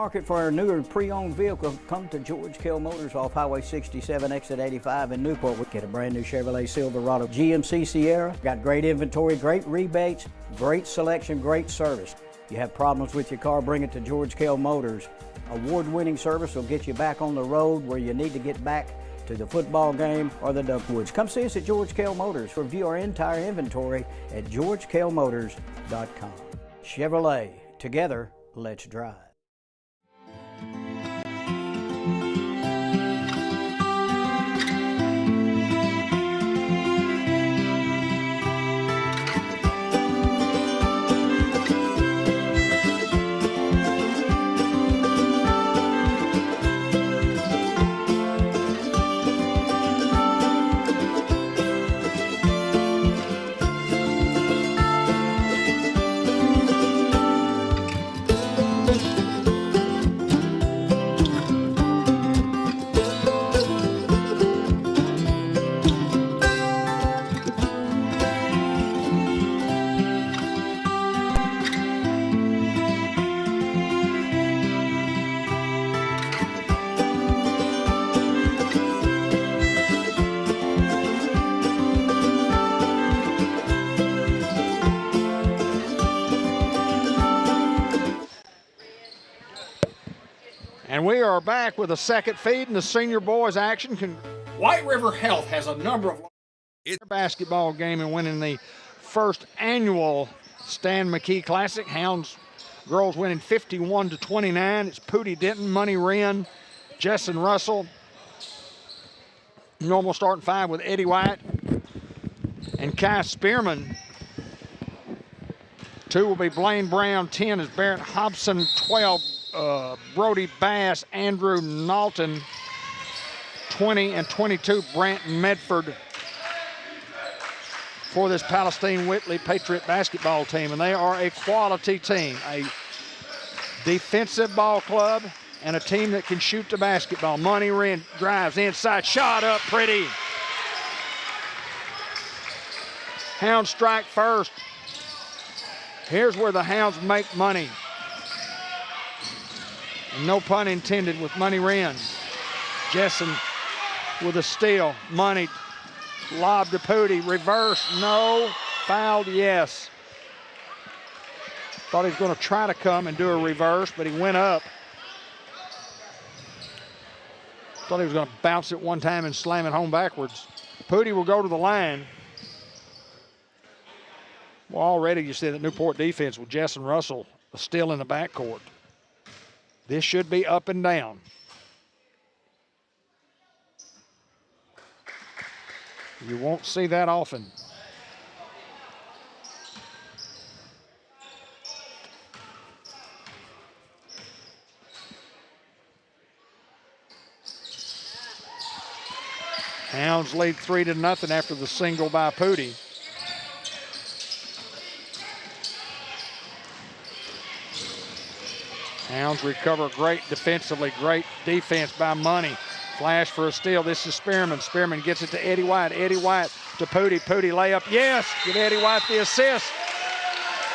market for a newer pre-owned vehicle, come to George Kell Motors off Highway 67, exit 85 in Newport. We get a brand new Chevrolet Silverado, GMC Sierra. Got great inventory, great rebates, great selection, great service. You have problems with your car, bring it to George Kell Motors. Award-winning service will get you back on the road where you need to get back to the football game or the Duckwoods. Come see us at George Kell Motors. Review our entire inventory at georgekellmotors.com. Chevrolet, together, let's drive. And we are back with a second feed in the senior boys action. White River Health has a number of basketball game and winning the first annual Stan McKee Classic. Hounds girls winning 51-29. It's Pootie Denton, Money Wren, Jessen Russell. Normal starting five with Eddie White and Kai Spearman. 2 will be Blaine Brown, 10 is Barrett Hobson, 12 Brody Bass, Andrew Naughton, 20 and 22 Brant Medford for this Palestine-Wheatley Patriot basketball team. And they are a quality team, a defensive ball club and a team that can shoot the basketball. Money Wren drives inside, shot up pretty. Hounds strike first. Here's where the Hounds make money. And no pun intended with Money Wren. Jessen with a steal. Money, lob to Pootie, reverse, no, fouled, yes. Thought he was going to try to come and do a reverse, but he went up. Thought he was going to bounce it one time and slam it home backwards. Pootie will go to the line. Well, already you see that Newport defense with Jessen Russell still in the backcourt. This should be up and down. You won't see that often. Hounds lead 3-0 after the single by Pootie. Hounds recover great defensively, great defense by Money. Flash for a steal, this is Spearman. Spearman gets it to Eddie White. Eddie White to Pootie. Pootie layup, yes, give Eddie White the assist.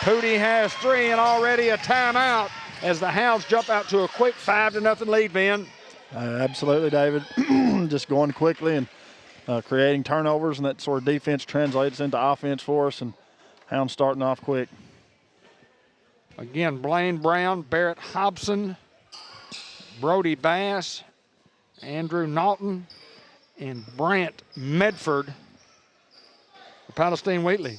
Pootie has 3 and already a timeout as the Hounds jump out to a quick 5-0 lead, Ben. Absolutely, David. Just going quickly and creating turnovers, and that sort of defense translates into offense for us, and Hounds starting off quick. Again, Blaine Brown, Barrett Hobson, Brody Bass, Andrew Naughton, and Brant Medford for Palestine-Wheatley.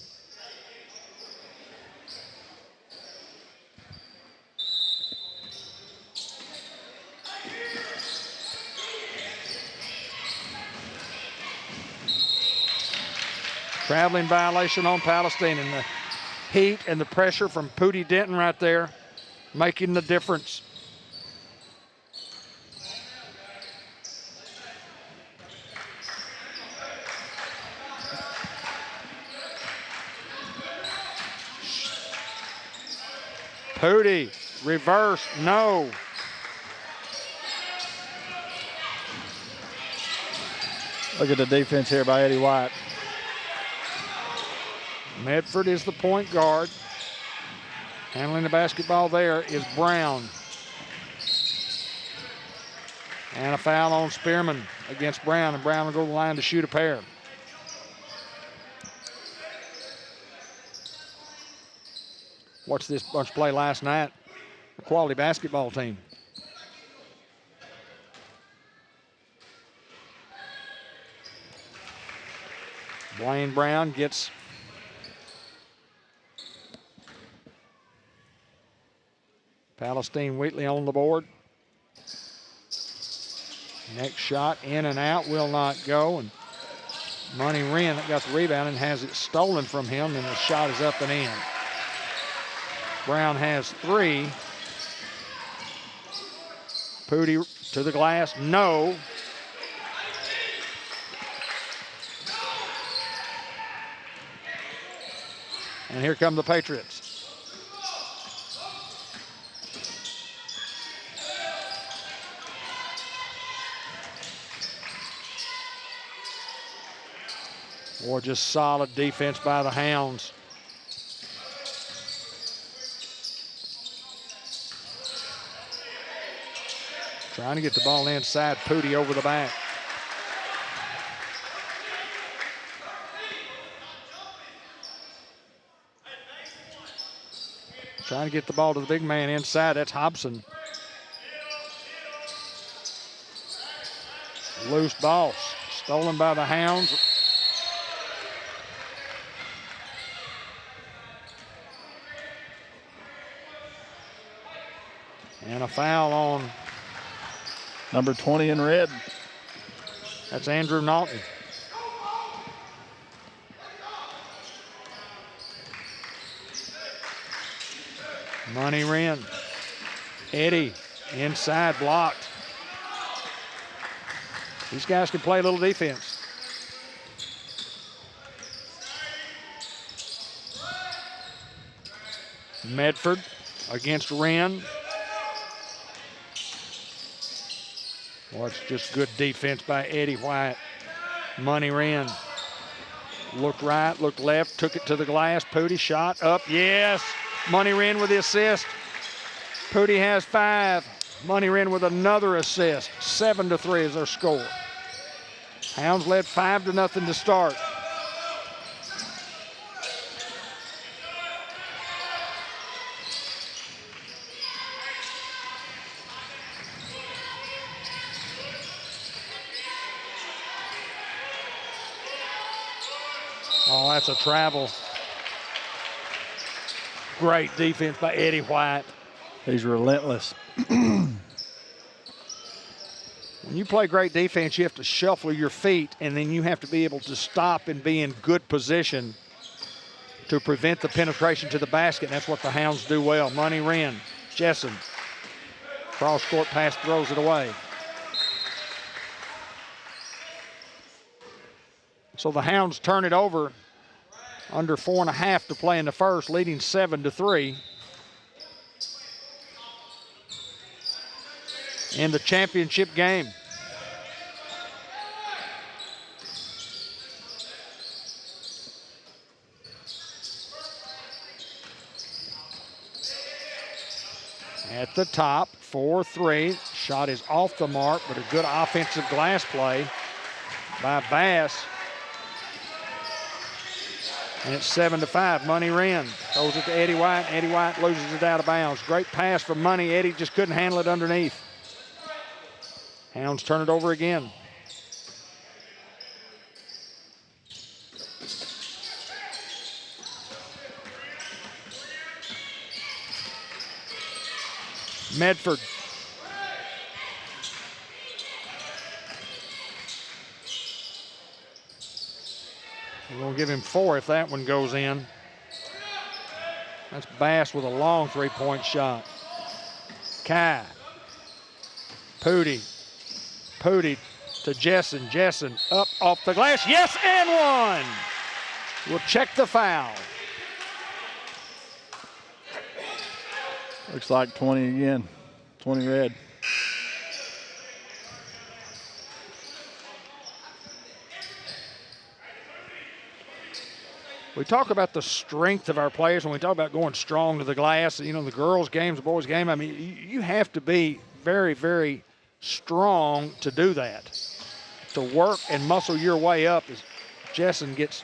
Traveling violation on Palestine, and the heat and the pressure from Pootie Denton right there making the difference. Pootie, reverse, no. Look at the defense here by Eddie White. Medford is the point guard. Handling the basketball there is Brown. And a foul on Spearman against Brown, and Brown will go to the line to shoot a pair. Watched this bunch play last night. A quality basketball team. Blaine Brown gets Palestine-Wheatley on the board. Next shot, in and out, will not go. And Money Wren got the rebound and has it stolen from him, and the shot is up and in. Brown has 3. Pooty to the glass, no. And here come the Patriots. Boy, just solid defense by the Hounds. Trying to get the ball inside, Pooty over the back. Trying to get the ball to the big man inside, that's Hobson. Loose ball, stolen by the Hounds. And a foul on number 20 in red. That's Andrew Naughton. Money Wren. Eddie inside, blocked. These guys can play a little defense. Medford against Wren. Well, it's just good defense by Eddie White. Money Wren. Looked right, looked left, took it to the glass. Pooty shot up, yes. Money Wren with the assist. Pooty has 5. Money Wren with another assist. 7-3 is their score. Hounds led 5-0 to start. Oh, that's a travel. Great defense by Eddie White. He's relentless. When you play great defense, you have to shuffle your feet, and then you have to be able to stop and be in good position to prevent the penetration to the basket. And that's what the Hounds do well. Money Wren, Jessen. Cross-court pass, throws it away. So the Hounds turn it over. Under 4.5 to play in the first, leading 7-3. In the championship game. At the top, 4-3. Shot is off the mark, but a good offensive glass play by Bass. And it's 7-5. Money Wren throws it to Eddie White. Eddie White loses it out of bounds. Great pass from Money. Eddie just couldn't handle it underneath. Hounds turn it over again. Medford. We're going to give him 4 if that one goes in. That's Bass with a long three-point shot. Kai. Pooty. Pooty to Jessen. Jessen up off the glass. Yes, and one. We'll check the foul. Looks like 20 again. 20 red. We talk about the strength of our players when we talk about going strong to the glass. You know, the girls' games, the boys' game. I mean, you have to be very, very strong to do that. To work and muscle your way up as Jessen gets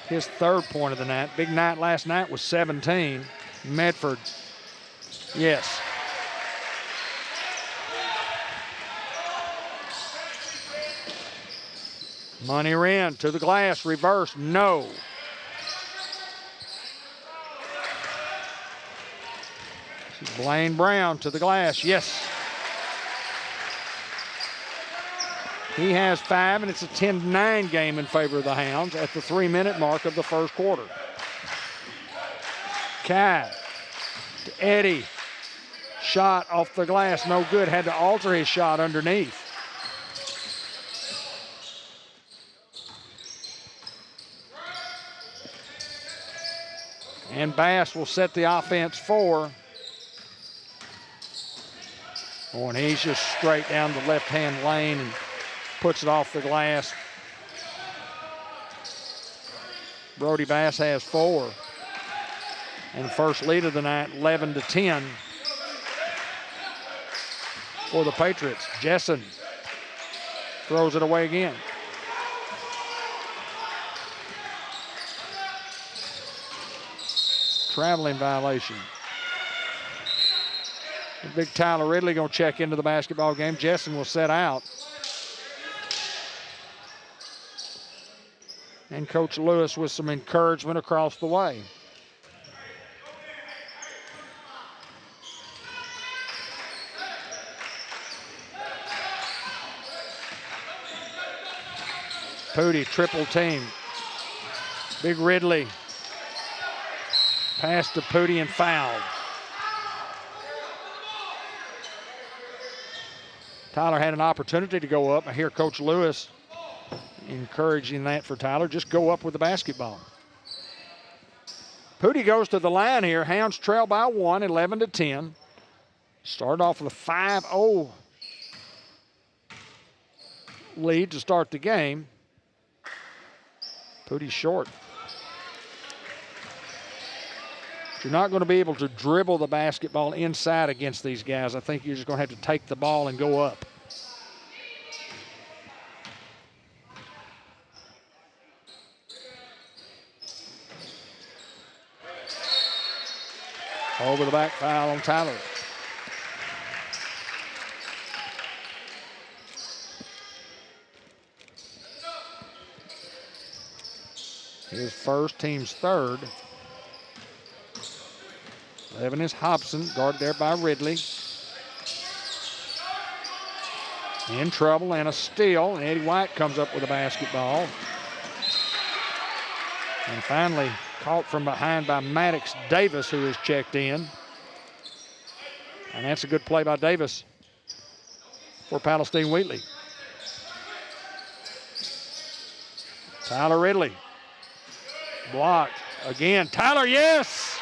his 3rd point of the night. Big night last night was 17. Medford, yes. Money Wren to the glass, reverse, no. Blaine Brown to the glass, yes. He has 5, and it's a 10-9 game in favor of the Hounds at the 3-minute mark of the 1st quarter. Kai to Eddie. Shot off the glass, no good. Had to alter his shot underneath. And Bass will set the offense for. Oh, and he's just straight down the left-hand lane and puts it off the glass. Brody Bass has 4. And the first lead of the night, 11-10 for the Patriots. Jessen throws it away again. Traveling violation. The big Tyler Ridley going to check into the basketball game. Jessen will set out. And Coach Lewis with some encouragement across the way. Pooty triple team. Big Ridley. Pass to Pooty and fouled. Tyler had an opportunity to go up. I hear Coach Lewis encouraging that for Tyler. Just go up with the basketball. Pooty goes to the line here. Hounds trail by 1, 11-10. Start off with a 5-0 lead to start the game. Pooty short. You're not going to be able to dribble the basketball inside against these guys. I think you're just going to have to take the ball and go up. Over the back, foul on Tyler. His first, team's 3rd. 11 is Hobson, guarded there by Ridley. In trouble and a steal, and Eddie White comes up with a basketball. And finally caught from behind by Maddox Davis, who is checked in. And that's a good play by Davis for Palestine-Wheatley. Tyler Ridley. Blocked again. Tyler, yes!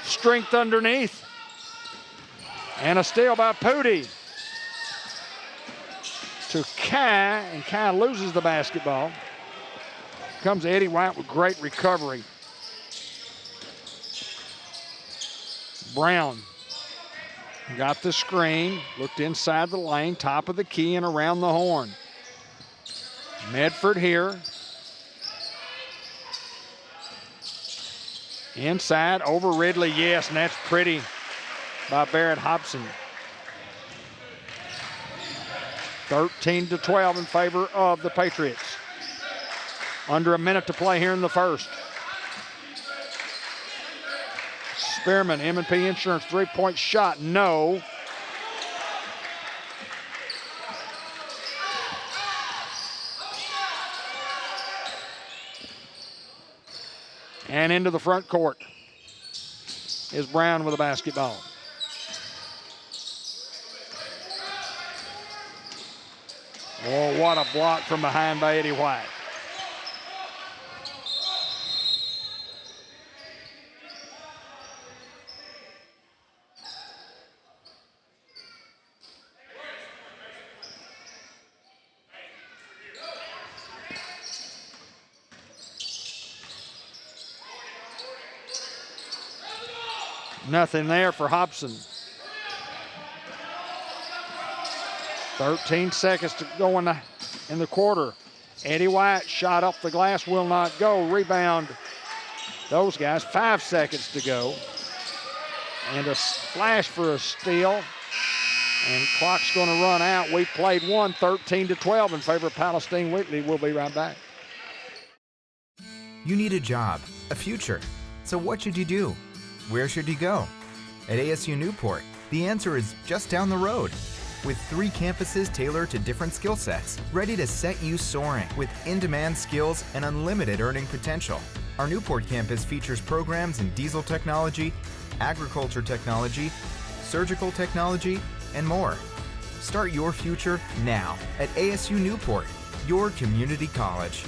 Strength underneath. And a steal by Pooty to Kai, and Kai loses the basketball. Comes Eddie White with great recovery. Brown got the screen, looked inside the lane, top of the key and around the horn. Medford here. Inside over Ridley, yes, and that's pretty by Barrett Hobson. 13-12 in favor of the Patriots. Under a minute to play here in the first. Spearman, M&P Insurance, 3-point shot, no. And into the front court is Brown with a basketball. Oh, what a block from behind by Eddie White. Nothing there for Hobson. 13 seconds to go in the quarter. Eddie White shot off the glass, will not go. Rebound, those guys. 5 seconds to go. And a flash for a steal. And clock's going to run out. We played 13-12 in favor of Palestine-Wheatley. We'll be right back. You need a job, a future. So what should you do? Where should you go? At ASU Newport, the answer is just down the road. With 3 campuses tailored to different skill sets, ready to set you soaring with in-demand skills and unlimited earning potential. Our Newport campus features programs in diesel technology, agriculture technology, surgical technology, and more. Start your future now at ASU Newport, your community college.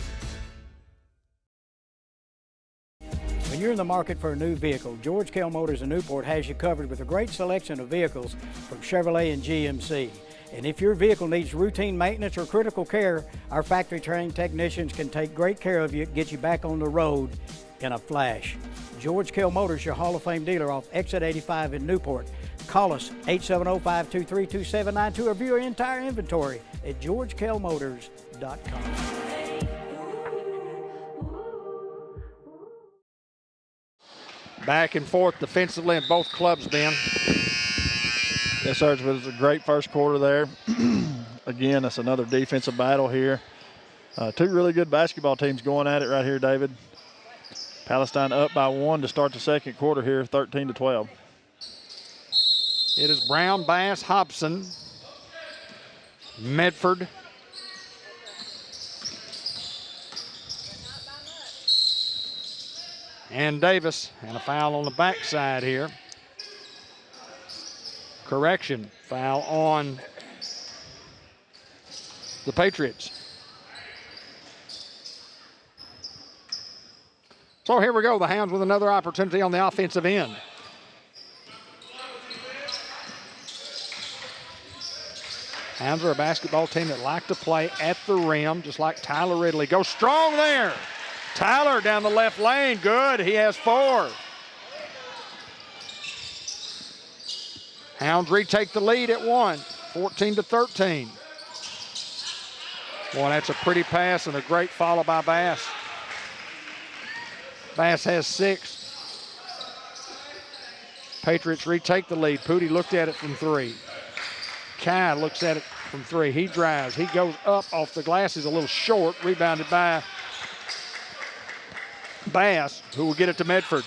When you're in the market for a new vehicle, George Kell Motors in Newport has you covered with a great selection of vehicles from Chevrolet and GMC. And if your vehicle needs routine maintenance or critical care, our factory-trained technicians can take great care of you, get you back on the road in a flash. George Kell Motors, your Hall of Fame dealer off Exit 85 in Newport. Call us 870-523-2792 or view our entire inventory at georgekellmotors.com. Back and forth defensively in both clubs, Ben. Yes, sir. It was a great first quarter there. Again, that's another defensive battle here. 2 really good basketball teams going at it right here, David. Palestine up by 1 to start the second quarter here, 13-12. It is Brown, Bass, Hobson, Medford, and Davis, and a foul on the backside here. Correction, foul on the Patriots. So here we go, the Hounds with another opportunity on the offensive end. Hounds are a basketball team that like to play at the rim, just like Tyler Ridley. Go strong there. Tyler down the left lane, good, he has 4. Hounds retake the lead at 1, 14-13. Boy, that's a pretty pass and a great follow by Bass. Bass has 6. Patriots retake the lead. Pooty looked at it from 3. Kai looks at it from 3. He drives. He goes up off the glass. He's a little short. Rebounded by Bass, who will get it to Medford.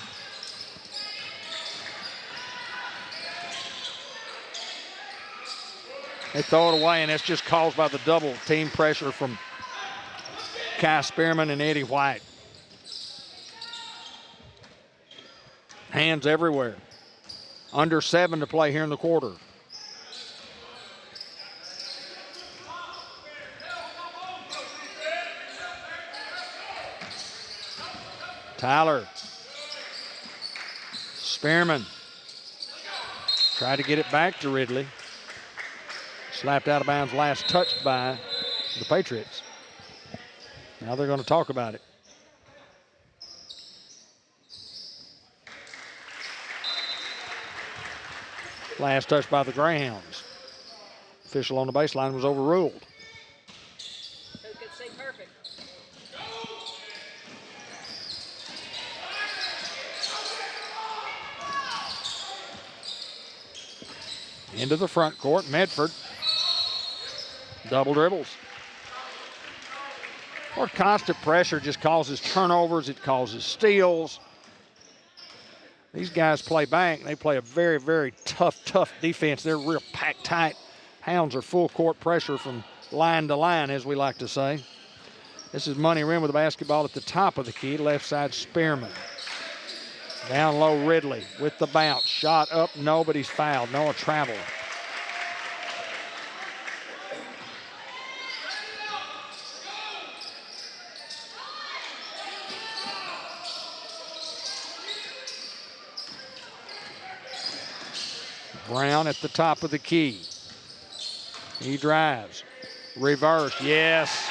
They throw it away, and that's just caused by the double team pressure from Kai Spearman and Eddie White. Hands everywhere. Under 7 to play here in the quarter. Tyler. Spearman. Tried to get it back to Ridley. Slapped out of bounds, last touched by the Patriots. Now they're going to talk about it. Last touch by the Greyhounds. Official on the baseline was overruled. Into the front court, Medford. Double dribbles. Or constant pressure just causes turnovers, it causes steals. These guys play bank. They play a very, very tough defense. They're real packed tight. Hounds are full court pressure from line to line, as we like to say. This is Money Rim with the basketball at the top of the key. Left side, Spearman. Down low, Ridley with the bounce. Shot up, no, but he's fouled. No, a travel. Brown at the top of the key. He drives. Reverse, yes.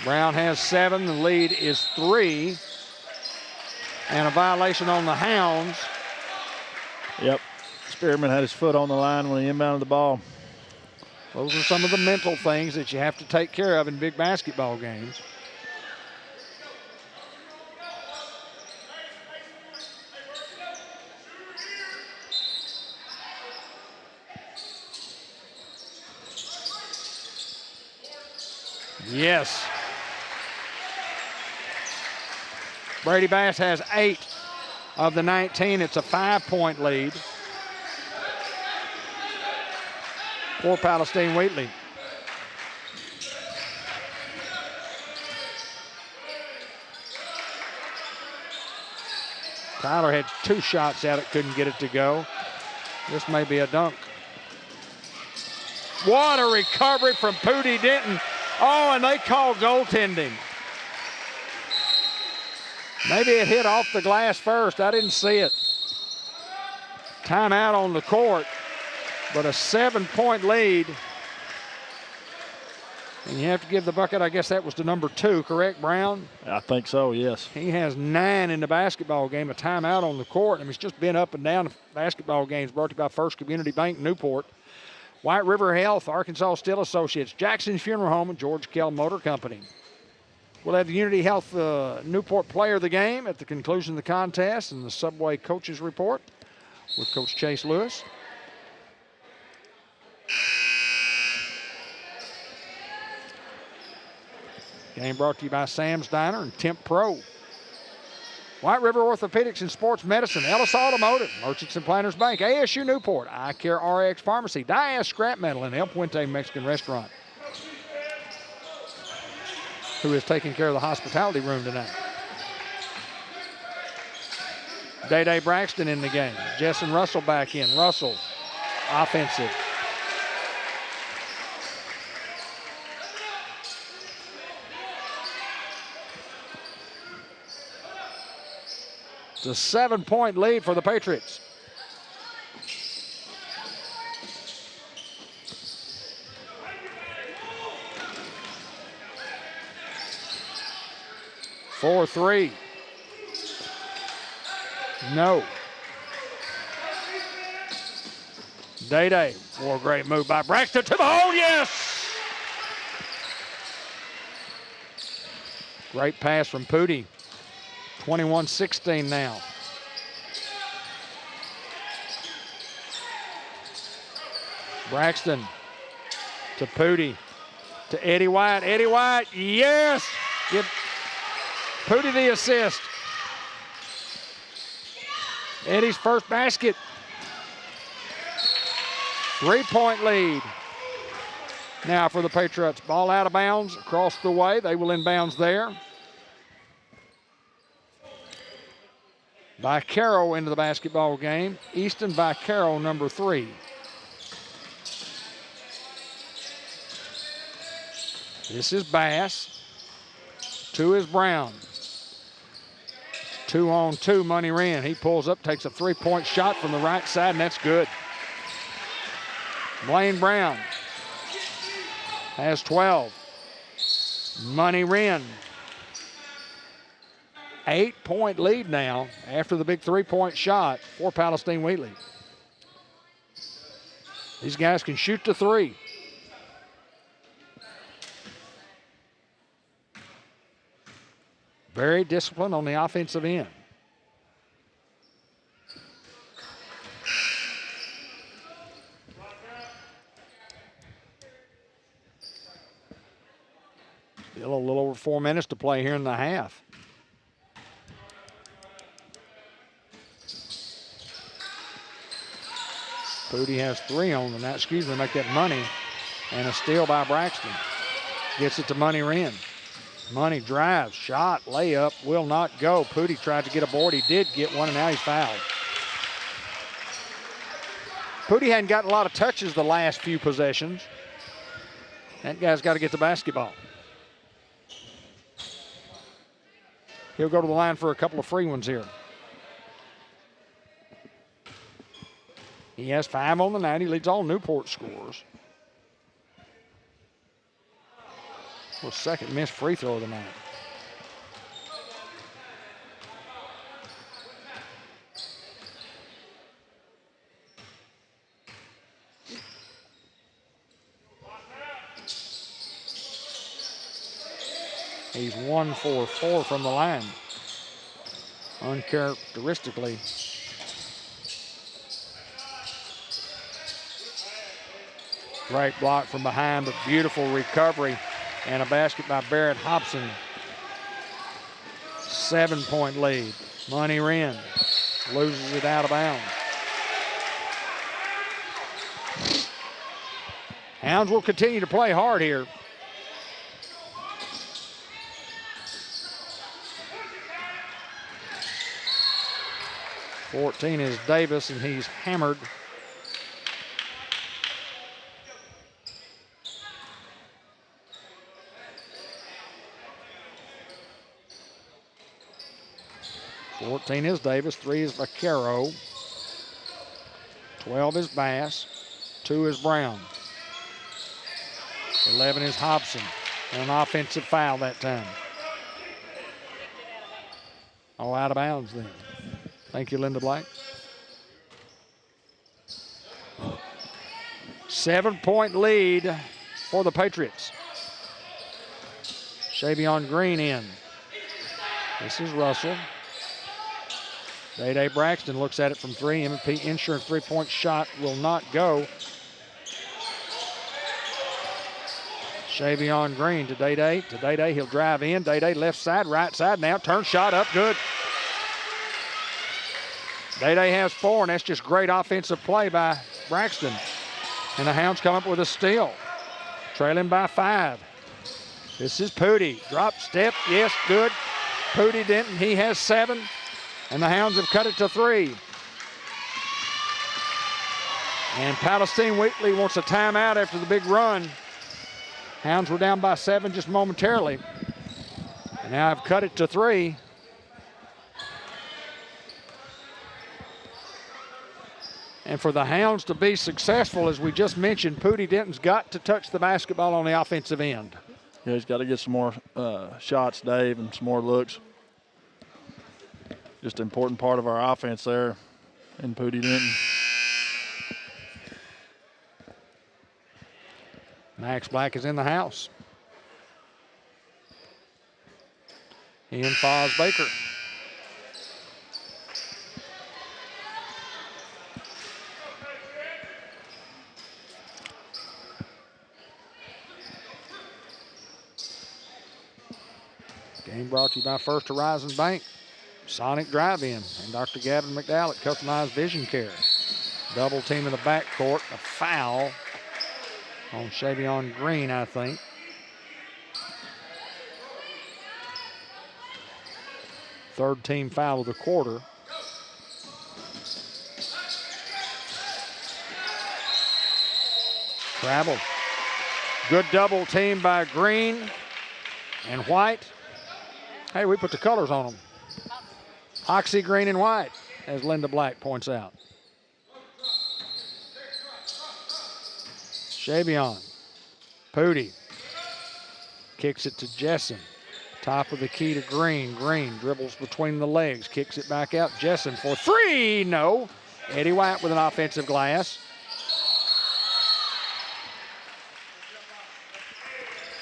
Brown has 7. The lead is 3. And a violation on the Hounds. Yep. Spearman had his foot on the line when he inbounded the ball. Those are some of the mental things that you have to take care of in big basketball games. Yes. Brady Bass has 8 of the 19. It's a 5-point lead for Palestine-Wheatley. Tyler had 2 shots at it, couldn't get it to go. This may be a dunk. What a recovery from Pooty Denton. Oh, and they call goaltending. Maybe it hit off the glass first. I didn't see it. Timeout on the court, but a 7-point lead. And you have to give the bucket, I guess that was to number 2, correct, Brown? I think so, yes. He has 9 in the basketball game, a timeout on the court. I mean, it's just been up and down. Basketball games brought to you by First Community Bank, Newport, White River Health, Arkansas Steel Associates, Jackson's Funeral Home, and George Kell Motor Company. We'll have the Unity Health Newport Player of the Game at the conclusion of the contest and the Subway Coaches Report with Coach Chase Lewis. Game brought to you by Sam's Diner and Temp Pro. White River Orthopedics and Sports Medicine, Ellis Automotive, Merchants and Planners Bank, ASU Newport, Eye Care RX Pharmacy, Diaz Scrap Metal, and El Puente Mexican Restaurant, who is taking care of the hospitality room tonight. Day-Day Braxton in the game. Jessen Russell back in. Russell, offensive. It's a 7-point lead for the Patriots. For 3. No. Day-Day for a great move by Braxton to the hole, yes! Great pass from Pooty. 21-16 now. Braxton to Pooty to Eddie White. Eddie White, yes! Give Pooty the assist. Eddie's first basket. 3-point lead. Now for the Patriots. Ball out of bounds across the way. They will inbounds there. Vaquero into the basketball game. Easton Vaquero, number 3. This is Bass. 2 is Brown. 2-on-2, Money Wren. He pulls up, takes a 3-point shot from the right side, and that's good. Blaine Brown has 12. Money Wren. 8-point lead now after the big 3-point shot for Palestine-Wheatley. These guys can shoot the 3. Very disciplined on the offensive end. Still a little over 4 minutes to play here in the half. Pooty has 3 on the night. Excuse me, make that money. And a steal by Braxton. Gets it to Money Wren. Money drives, shot, layup, will not go. Pooty tried to get a board. He did get one, and now he's fouled. Pooty hadn't gotten a lot of touches the last few possessions. That guy's got to get the basketball. He'll go to the line for a couple of free ones here. He has 5 on the night. He leads all Newport scores. Well, second missed free throw of the night. He's 1 for 4 from the line. Uncharacteristically. Great block from behind, but beautiful recovery. And a basket by Barrett Hobson. 7-point lead. Money Wren loses it out of bounds. Hounds will continue to play hard here. (14) is Davis, and he's hammered. (14) is Davis, 3 is Vaquero, 12 is Bass, 2 is Brown, 11 is Hobson, and an offensive foul that time. Oh, out of bounds then. Thank you, Linda Black. 7-point lead for the Patriots. Shavion Green in. This is Russell. Day-Day Braxton looks at it from 3. M&P Insurance 3-point shot will not go. Shavion Green to Day-Day. To Day-Day, he'll drive in. Day-Day left side, right side now. Turn shot up, good. Day-Day has 4, and that's just great offensive play by Braxton. And the Hounds come up with a steal. Trailing by 5. This is Pooty. Drop, step, yes, good. Pooty Denton, he has 7. And the Hounds have cut it to 3. And Palestine-Wheatley wants a timeout after the big run. Hounds were down by 7 just momentarily. And now I've cut it to 3. And for the Hounds to be successful, as we just mentioned, Pooty Denton's got to touch the basketball on the offensive end. Yeah, he's got to get some more shots, Dave, and some more looks. Just an important part of our offense there in Pooty Denton. Max Black is in the house. He and Foz Baker. Game brought to you by First Horizon Bank, Sonic Drive-In, and Dr. Gavin McDowell at Customized Vision Care. Double team in the backcourt, a foul on Shavion Green, I think. Third team foul of the quarter. Travel. Good double team by Green and White. Hey, we put the colors on them. Oxy green and white, as Linda Black points out. Shavion. Pooty. Kicks it to Jessen. Top of the key to Green. Green dribbles between the legs. Kicks it back out. Jessen for 3. No. Eddie White with an offensive glass.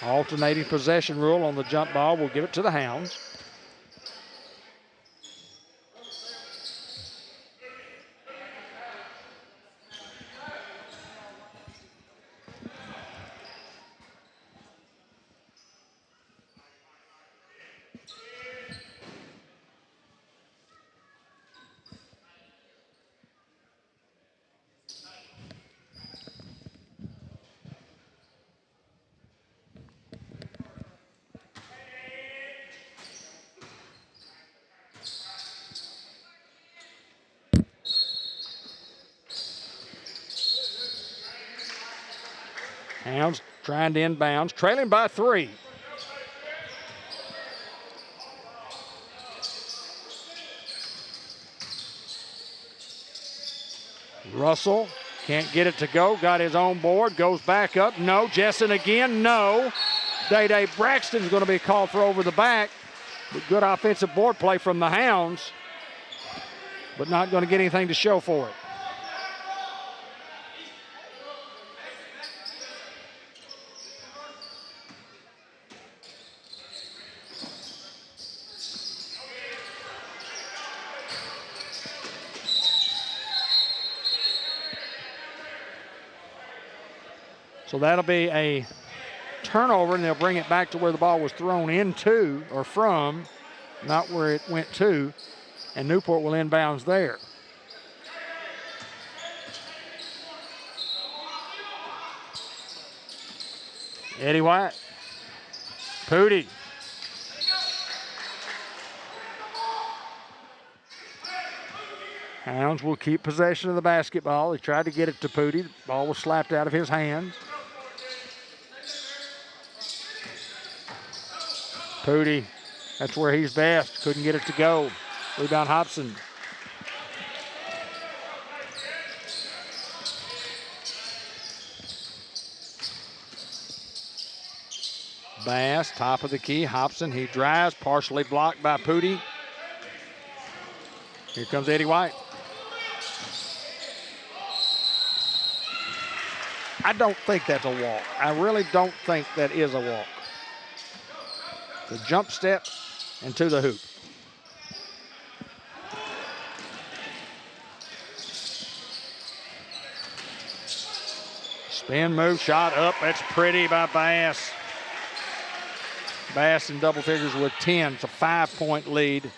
Alternating possession rule on the jump ball. We'll give it to the Hounds. Hounds trying to inbounds, trailing by 3. Russell can't get it to go, got his own board, goes back up, no. Jessen again, no. Day-Day Braxton's going to be called for over the back. But good offensive board play from the Hounds, but not going to get anything to show for it. So that'll be a turnover, and they'll bring it back to where the ball was thrown into or from, not where it went to, and Newport will inbounds there. Eddie White. Pooty. Hounds will keep possession of the basketball. He tried to get it to Pooty. The ball was slapped out of his hands. Pooty, that's where he's best. Couldn't get it to go. Rebound Hobson. Bass, top of the key. Hobson, he drives, partially blocked by Pooty. Here comes Eddie White. I don't think that's a walk. I really don't think that is a walk. The jump step and to the hoop. Spin move, shot up. That's pretty by Bass. Bass in double figures with 10. It's a 5-point lead.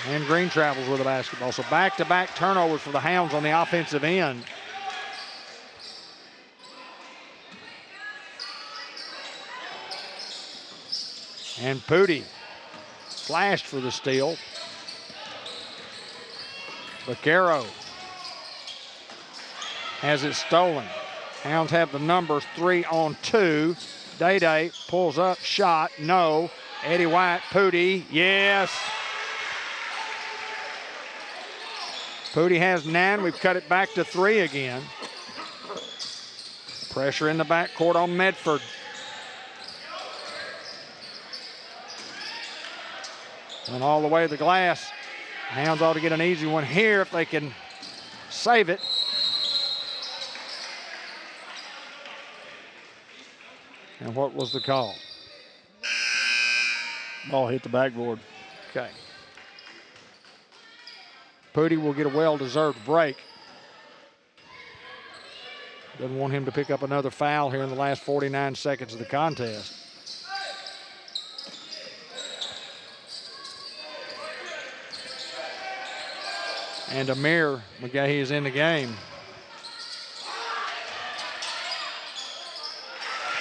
And Green travels with the basketball. So back-to-back turnovers for the Hounds on the offensive end. And Pooty flashed for the steal. Vaquero has it stolen. Hounds have the numbers, 3-on-2. Day-Day pulls up, shot, no. Eddie White, Pooty, yes. Pooty has 9. We've cut it back to 3 again. Pressure in the backcourt on Medford. And all the way to the glass. Hounds ought to get an easy one here if they can save it. And what was the call? Ball hit the backboard. Okay. Pooty will get a well-deserved break. Doesn't want him to pick up another foul here in the last 49 seconds of the contest. And Amir McGahee is in the game.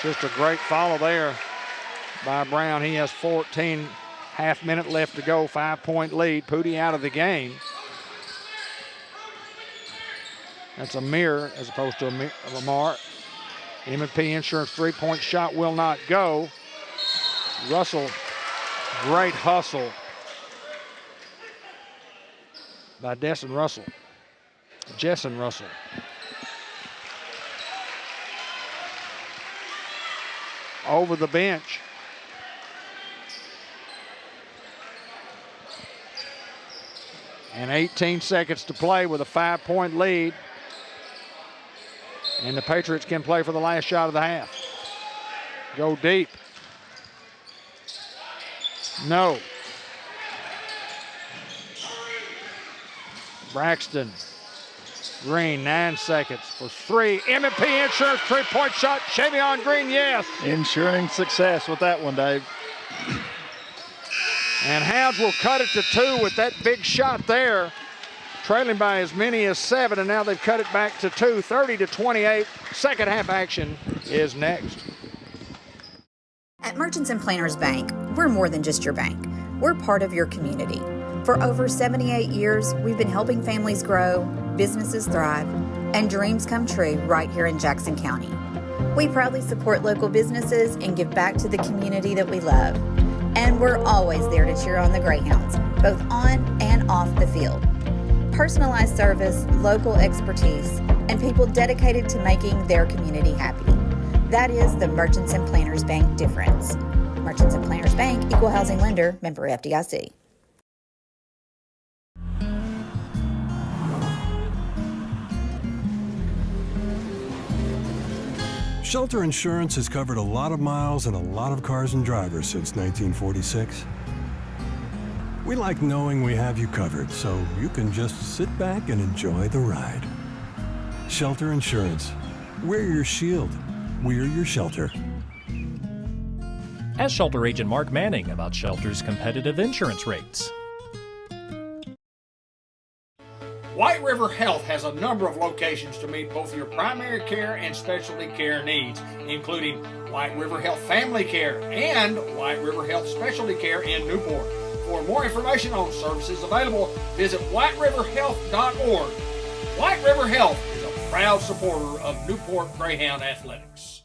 Just a great follow there by Brown. He has 14, half minute left to go, 5-point lead. Pooty out of the game. That's Amir as opposed to Lamar. M&P Insurance 3-point shot will not go. Russell, great hustle by Jessen Russell. Over the bench. And 18 seconds to play with a 5-point lead. And the Patriots can play for the last shot of the half. Go deep. No. Braxton. Green, 9 seconds for 3. M&P Insurance 3-point shot. Shavion Green, yes. Ensuring success with that one, Dave. And Hounds will cut it to 2 with that big shot there. Trailing by as many as 7, and now they've cut it back to 2, 30-28. Second half action is next. At Merchants and Planners Bank, we're more than just your bank. We're part of your community. For over 78 years, we've been helping families grow, businesses thrive, and dreams come true right here in Jackson County. We proudly support local businesses and give back to the community that we love. And we're always there to cheer on the Greyhounds, both on and off the field. Personalized service, local expertise, and people dedicated to making their community happy. That is the Merchants and Planners Bank difference. Merchants and Planners Bank, Equal Housing Lender, member FDIC. Shelter Insurance has covered a lot of miles and a lot of cars and drivers since 1946. We like knowing we have you covered, so you can just sit back and enjoy the ride. Shelter Insurance. We're your shield. We're your shelter. Ask Shelter Agent Mark Manning about Shelter's competitive insurance rates. White River Health has a number of locations to meet both your primary care and specialty care needs, including White River Health Family Care and White River Health Specialty Care in Newport. For more information on services available, visit whiteriverhealth.org. White River Health is a proud supporter of Newport Greyhound Athletics.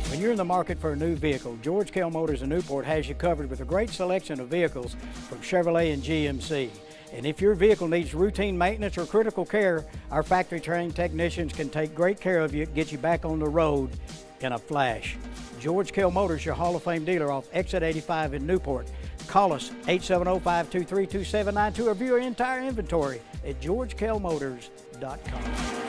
When you're in the market for a new vehicle, George Kell Motors in Newport has you covered with a great selection of vehicles from Chevrolet and GMC. And if your vehicle needs routine maintenance or critical care, our factory-trained technicians can take great care of you, get you back on the road in a flash. George Kell Motors, your Hall of Fame dealer off Exit 85 in Newport. Call us 870-523-2792 or view our entire inventory at georgekellmotors.com.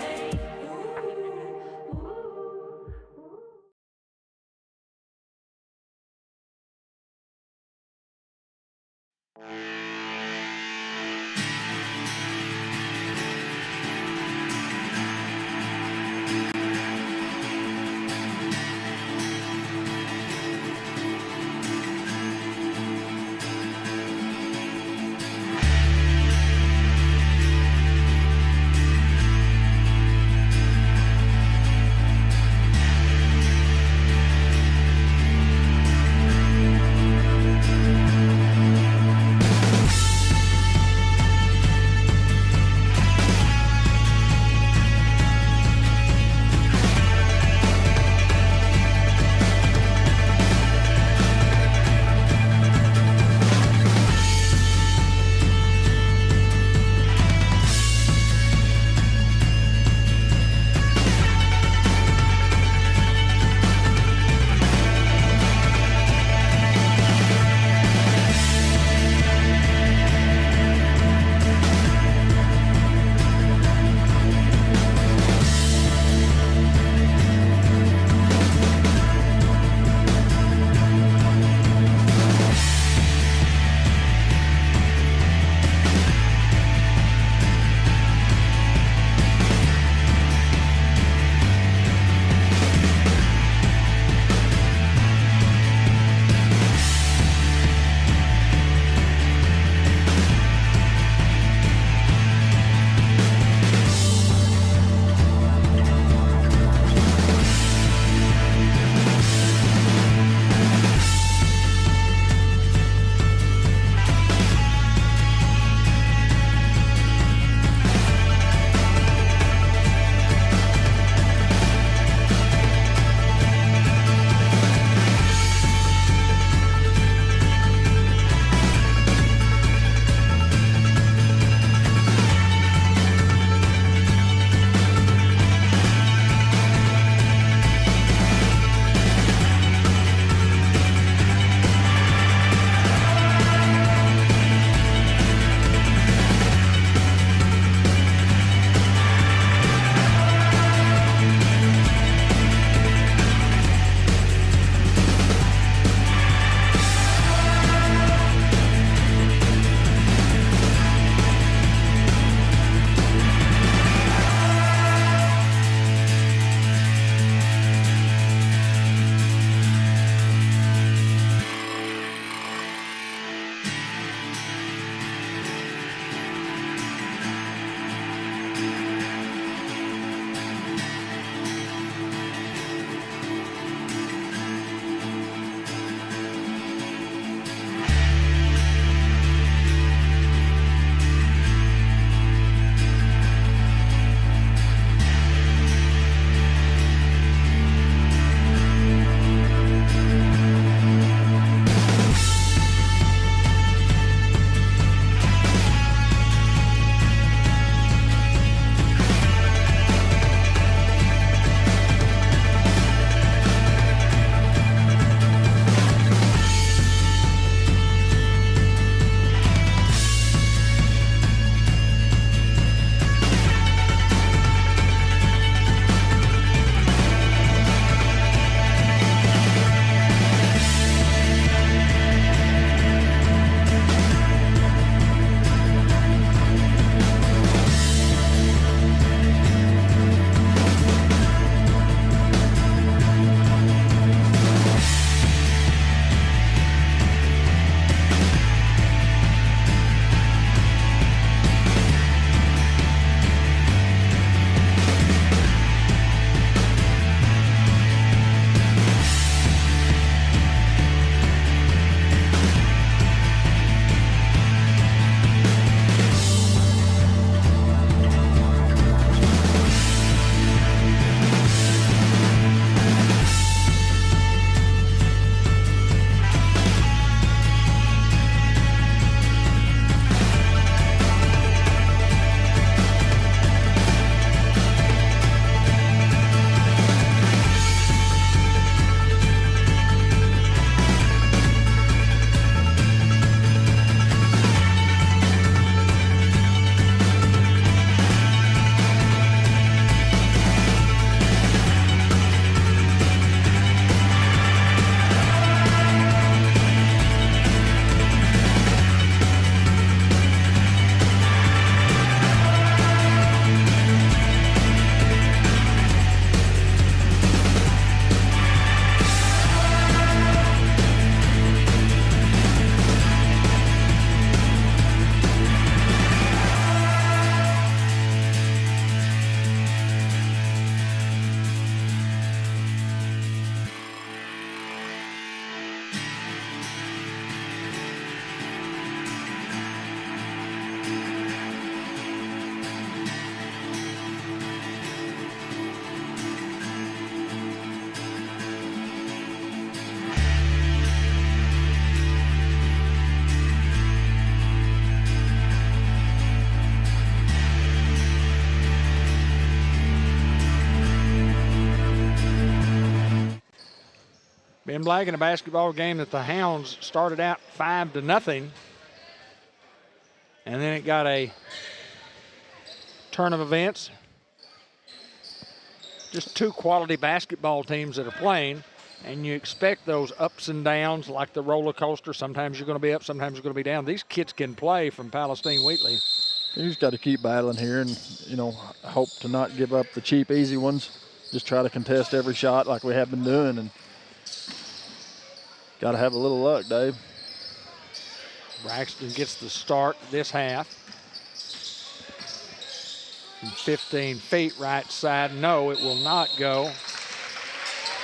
Ben Black in a basketball game that the Hounds started out 5-0. And then it got a turn of events. Just two quality basketball teams that are playing, and you expect those ups and downs like the roller coaster. Sometimes you're going to be up, sometimes you're going to be down. These kids can play from Palestine-Wheatley. You just got to keep battling here and, you know, hope to not give up the cheap, easy ones. Just try to contest every shot like we have been doing, and got to have a little luck, Dave. Braxton gets the start this half. From 15 feet, right side. No, it will not go.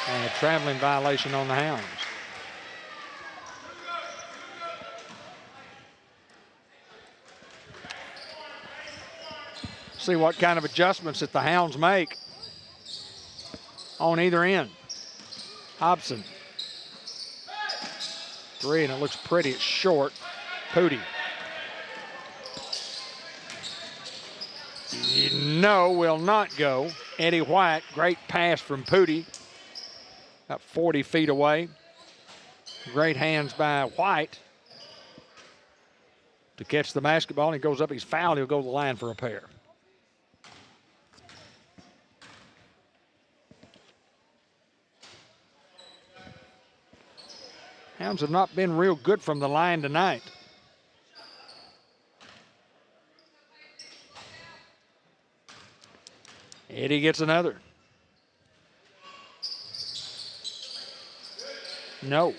And a traveling violation on the Hounds. See what kind of adjustments that the Hounds make on either end. Hobson. Three, and it looks pretty. It's short. Pooty. No, will not go. Eddie White, great pass from Pooty. About 40 feet away. Great hands by White to catch the basketball. And he goes up, he's fouled. He'll go to the line for a pair. Hounds have not been real good from the line tonight. Eddie gets another. No.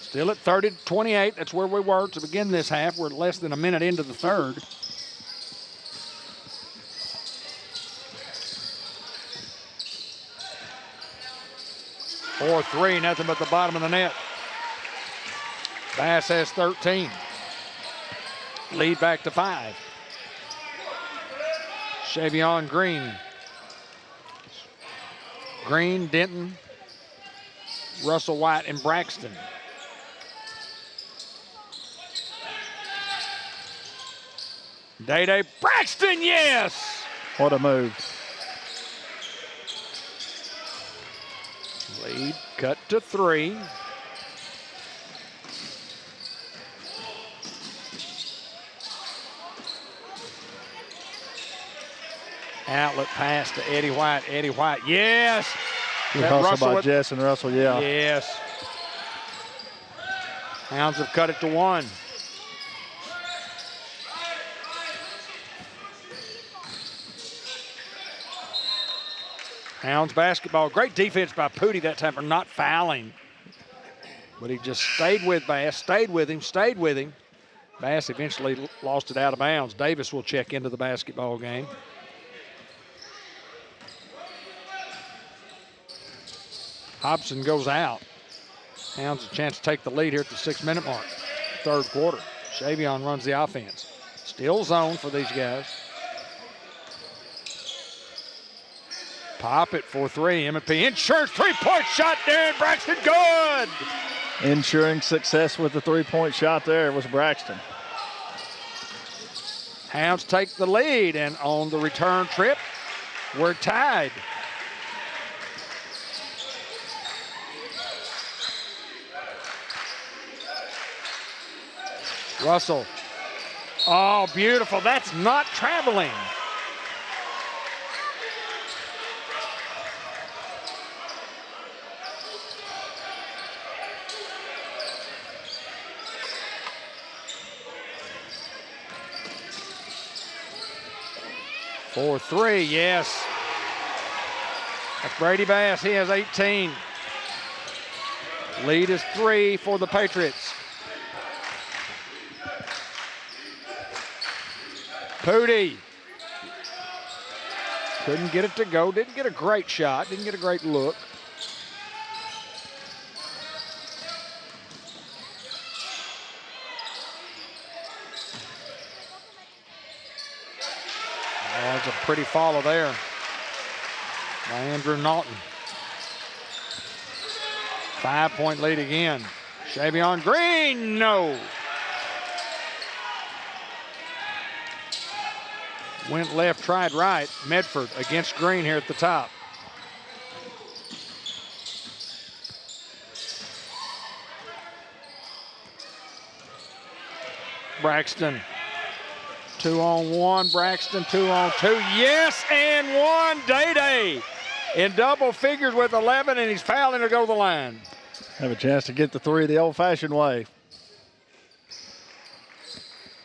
Still at 30-28. That's where we were to begin this half. We're less than a minute into the third. Four, three, nothing but the bottom of the net. Bass has 13. Lead back to 5. Shavion Green. Green, Denton, Russell White, and Braxton. Day-Day Braxton, yes! What a move. Lead cut to 3. Outlet pass to Eddie White. Eddie White, yes! Good hustle by Jess and Russell, yeah. Yes. Hounds have cut it to 1. Hounds basketball. Great defense by Pooty that time for not fouling. But he just stayed with Bass, stayed with him. Bass eventually lost it out of bounds. Davis will check into the basketball game. Hobson goes out. Hounds a chance to take the lead here at the 6-minute mark. Third quarter. Shavion runs the offense. Still zone for these guys. Pop it for 3. M&P insurance 3-point shot there, and Braxton good. Ensuring success with the 3-point shot there was Braxton. Hounds take the lead, and on the return trip, we're tied. Russell. Oh, beautiful. That's not traveling. For 3, yes. That's Brady Bass. He has 18. Lead is 3 for the Patriots. Pooty. Couldn't get it to go. Didn't get a great shot. Didn't get a great look. Oh, it's a pretty follow there by Andrew Naughton. 5-point lead again. Shavion Green, no. Went left, tried right. Medford against Green here at the top. Braxton, 2-on-1. Braxton, 2-on-2. Yes, and one. Day in double figures with 11, and he's fouling to go to the line. Have a chance to get the three the old-fashioned way.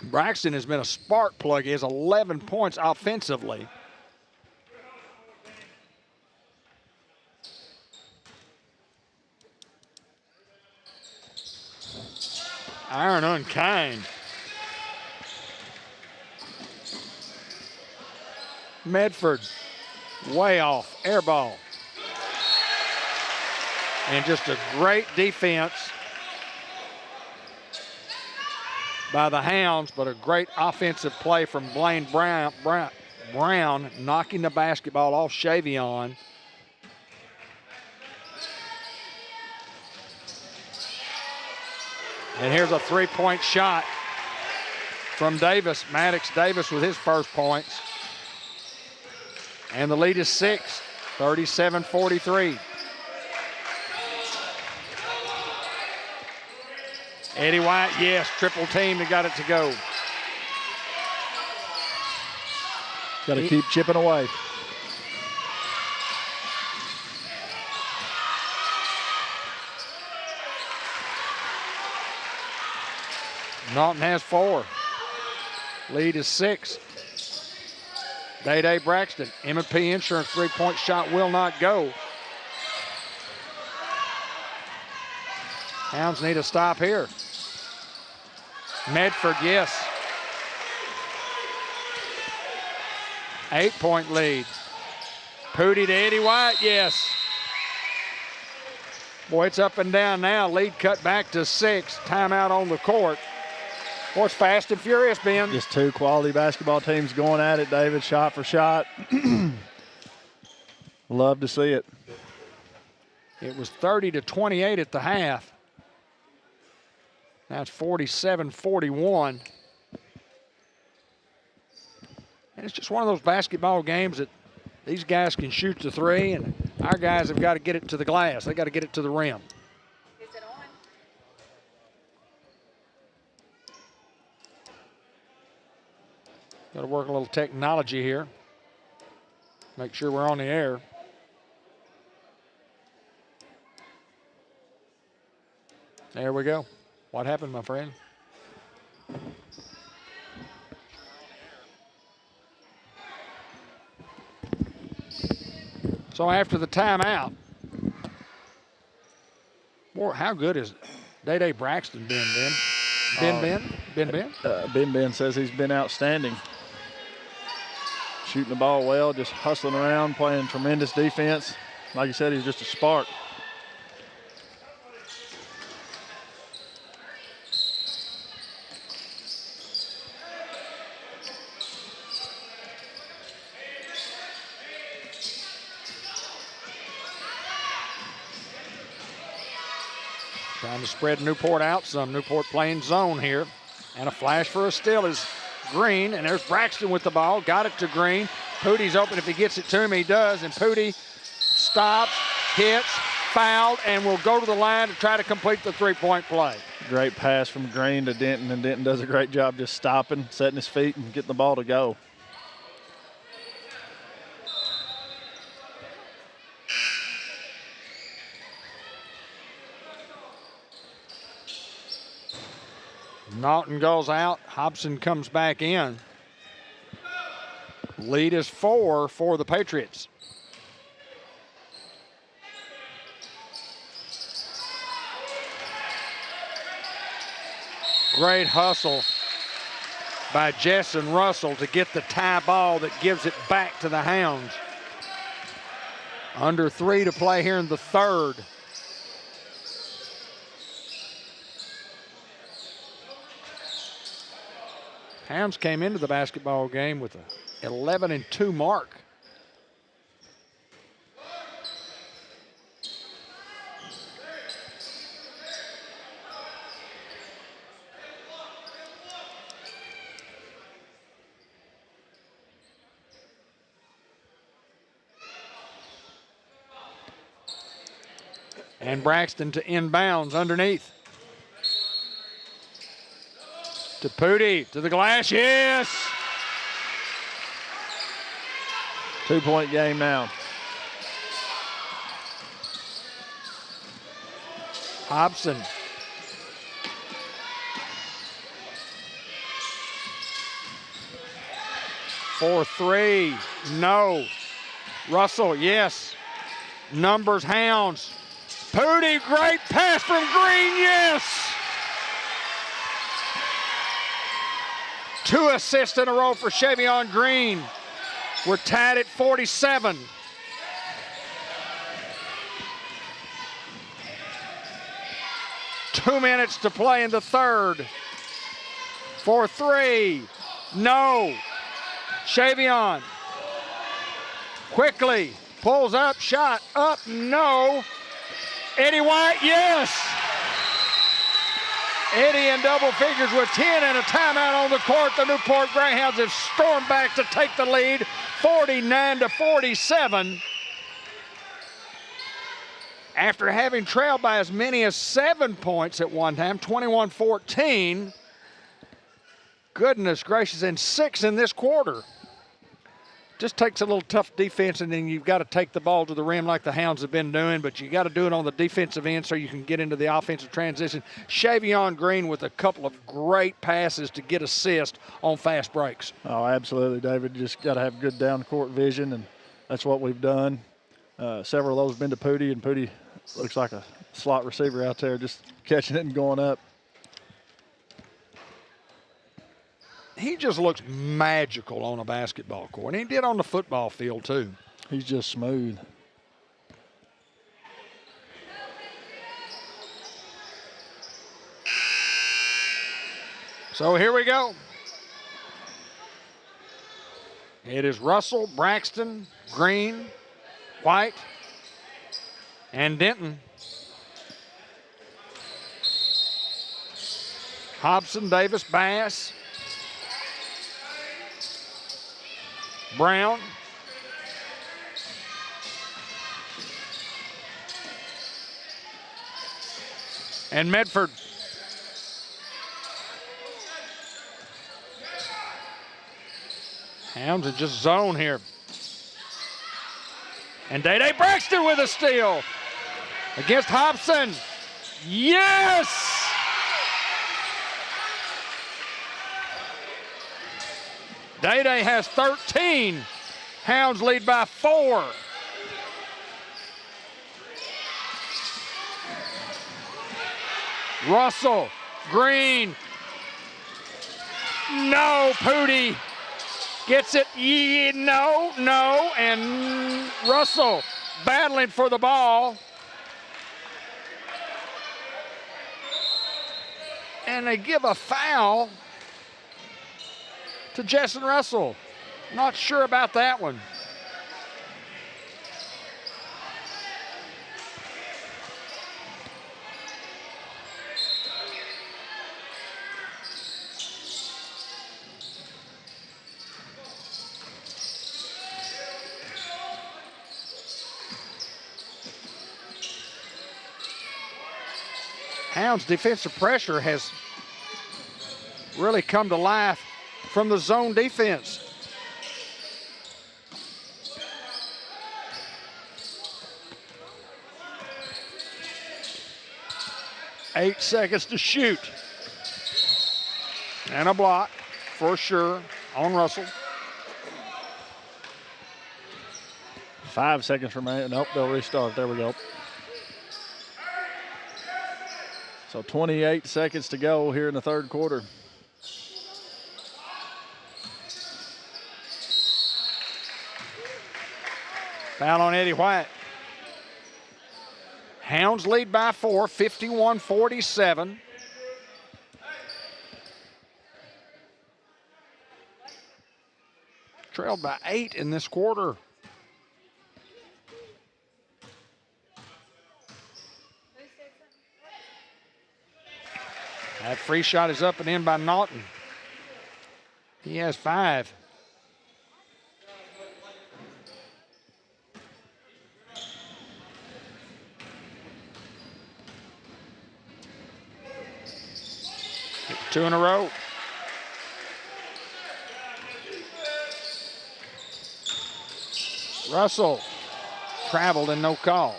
Braxton has been a spark plug. He has 11 points offensively. Iron unkind. Medford, way off, air ball. And just a great defense by the Hounds, but a great offensive play from Blaine Brown knocking the basketball off Shavion. And here's a three-point shot from Davis. Maddox Davis with his first points. And the lead is 6, 37-43. Eddie White, yes, triple team, they got it to go. Got to keep chipping away. Naughton has 4. Lead is 6. Day Braxton, M&P Insurance three-point shot will not go. Hounds need a stop here. Medford, yes. 8-point lead. Pooty to Eddie White, yes. Boy, it's up and down now. Lead cut back to 6. Timeout on the court. Boy, it's fast and furious, Ben. Just two quality basketball teams going at it, David, shot for shot. Love to see it. It was 30-28 at the half. Now it's 47-41. And it's just one of those basketball games that these guys can shoot the three, and our guys have got to get it to the glass. They got to get it to the rim. Is it on? Got to work a little technology here. Make sure we're on the air. There we go. What happened, my friend? So after the timeout, boy, how good is Day Braxton been, Ben? Ben says he's been outstanding. Shooting the ball well, just hustling around, playing tremendous defense. Like you said, he's just a spark. Trying to spread Newport out some. Newport playing zone here. And a flash for a steal is Green. And there's Braxton with the ball. Got it to Green. Pooty's open. If he gets it to him, he does. And Pooty stops, hits, fouled, and will go to the line to try to complete the three-point play. Great pass from Green to Denton, and Denton does a great job just stopping, setting his feet, and getting the ball to go. Naughton goes out. Hobson comes back in. Lead is 4 for the Patriots. Great hustle by Jessen Russell to get the tie ball that gives it back to the Hounds. Under 3 to play here in the third. Hounds came into the basketball game with a 11-2 mark. And Braxton to inbounds underneath. To Pooty, to the glass, yes! 2-point game now. Hobson. For three, no. Russell, yes. Numbers, Hounds. Pooty, great pass from Green, yes! 2 assists in a row for Chevion Green. We're tied at 47. Two minutes to play in the third. For three, no. Chevion quickly pulls up, shot up, no. Eddie White, yes. Eddie in double figures with 10 and a timeout on the court. The Newport Greyhounds have stormed back to take the lead, 49-47. After having trailed by as many as 7 points at one time, 21-14. Goodness gracious, and 6 in this quarter. Just takes a little tough defense, and then you've got to take the ball to the rim like the Hounds have been doing, but you got to do it on the defensive end so you can get into the offensive transition. Chevion Green with a couple of great passes to get assists on fast breaks. Oh, absolutely, David. You just got to have good down-court vision, and that's what we've done. Several of those have been to Pooty, and Pooty looks like a slot receiver out there just catching it and going up. He just looks magical on a basketball court, and he did on the football field too. He's just smooth. So here we go. It is Russell, Braxton, Green, White, and Denton. Hobson, Davis, Bass, Brown, and Medford. Hounds are just zone here. And Day-Day Braxton with a steal against Hobson. Yes! Day-Day has 13. Hounds lead by 4. Russell, Green. No, Pooty gets it. No. And Russell battling for the ball. And they give a foul to Jessen Russell. Not sure about that one. Hounds' defensive pressure has really come to life from the zone defense. Eight seconds to shoot. And a block for sure on Russell. 5 seconds remaining. Nope, they'll restart. There we go. So 28 seconds to go here in the third quarter. Foul on Eddie White. Hounds lead by 4, 51-47. Trailed by 8 in this quarter. That free shot is up and in by Naughton. He has 5. 2 in a row. Russell traveled and no call.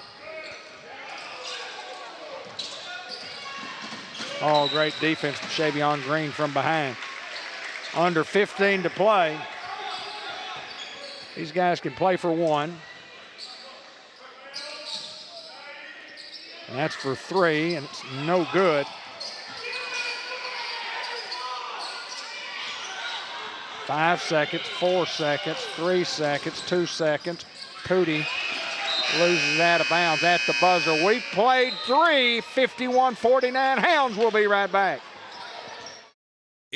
Oh, great defense from Shavion Green from behind. Under 15 to play. These guys can play for one. And that's for 3, and it's no good. 5 seconds, 4 seconds, 3 seconds, 2 seconds. Pooty loses out of bounds at the buzzer. We've played 3, 51-49. Hounds will be right back.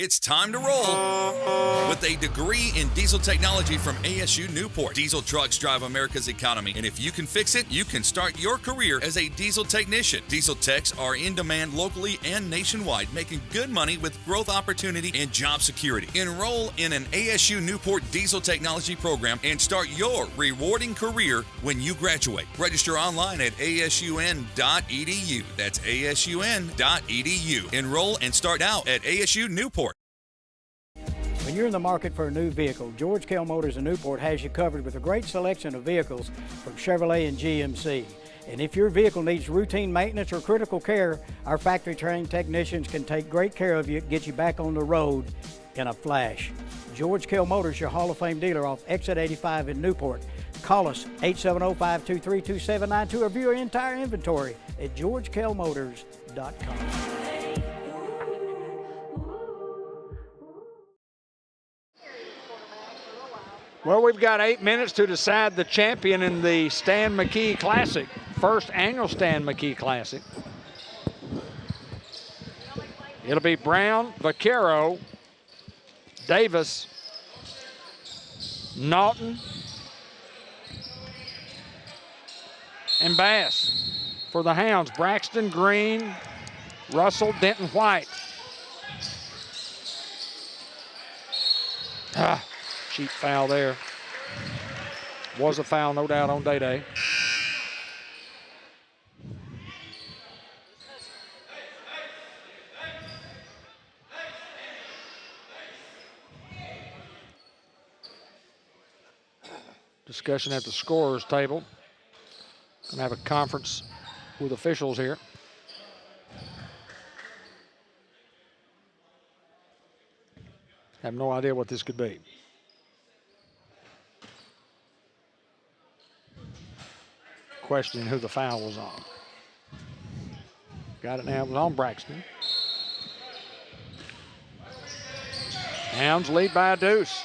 It's time to roll with a degree in diesel technology from ASU Newport. Diesel trucks drive America's economy, and if you can fix it, you can start your career as a diesel technician. Diesel techs are in demand locally and nationwide, making good money with growth opportunity and job security. Enroll in an ASU Newport diesel technology program and start your rewarding career when you graduate. Register online at asun.edu. That's asun.edu. Enroll and start out at ASU Newport. When you're in the market for a new vehicle, George Kell Motors in Newport has you covered with a great selection of vehicles from Chevrolet and GMC. And if your vehicle needs routine maintenance or critical care, our factory-trained technicians can take great care of you, get you back on the road in a flash. George Kell Motors, your Hall of Fame dealer off Exit 85 in Newport. Call us 870-523-2792 or view our entire inventory at georgekellmotors.com. Well, we've got 8 minutes to decide the champion in the Stan McKee Classic, first annual Stan McKee Classic. It'll be Brown, Vaquero, Davis, Naughton, and Bass. For the Hounds, Braxton, Green, Russell, Denton, White. Cheap foul there. Was a foul, no doubt, on Day-Day. Discussion at the scorer's table. Gonna have a conference with officials here. Have no idea what this could be. Questioning who the foul was on. Got it now. It was on Braxton. Hounds lead by a deuce.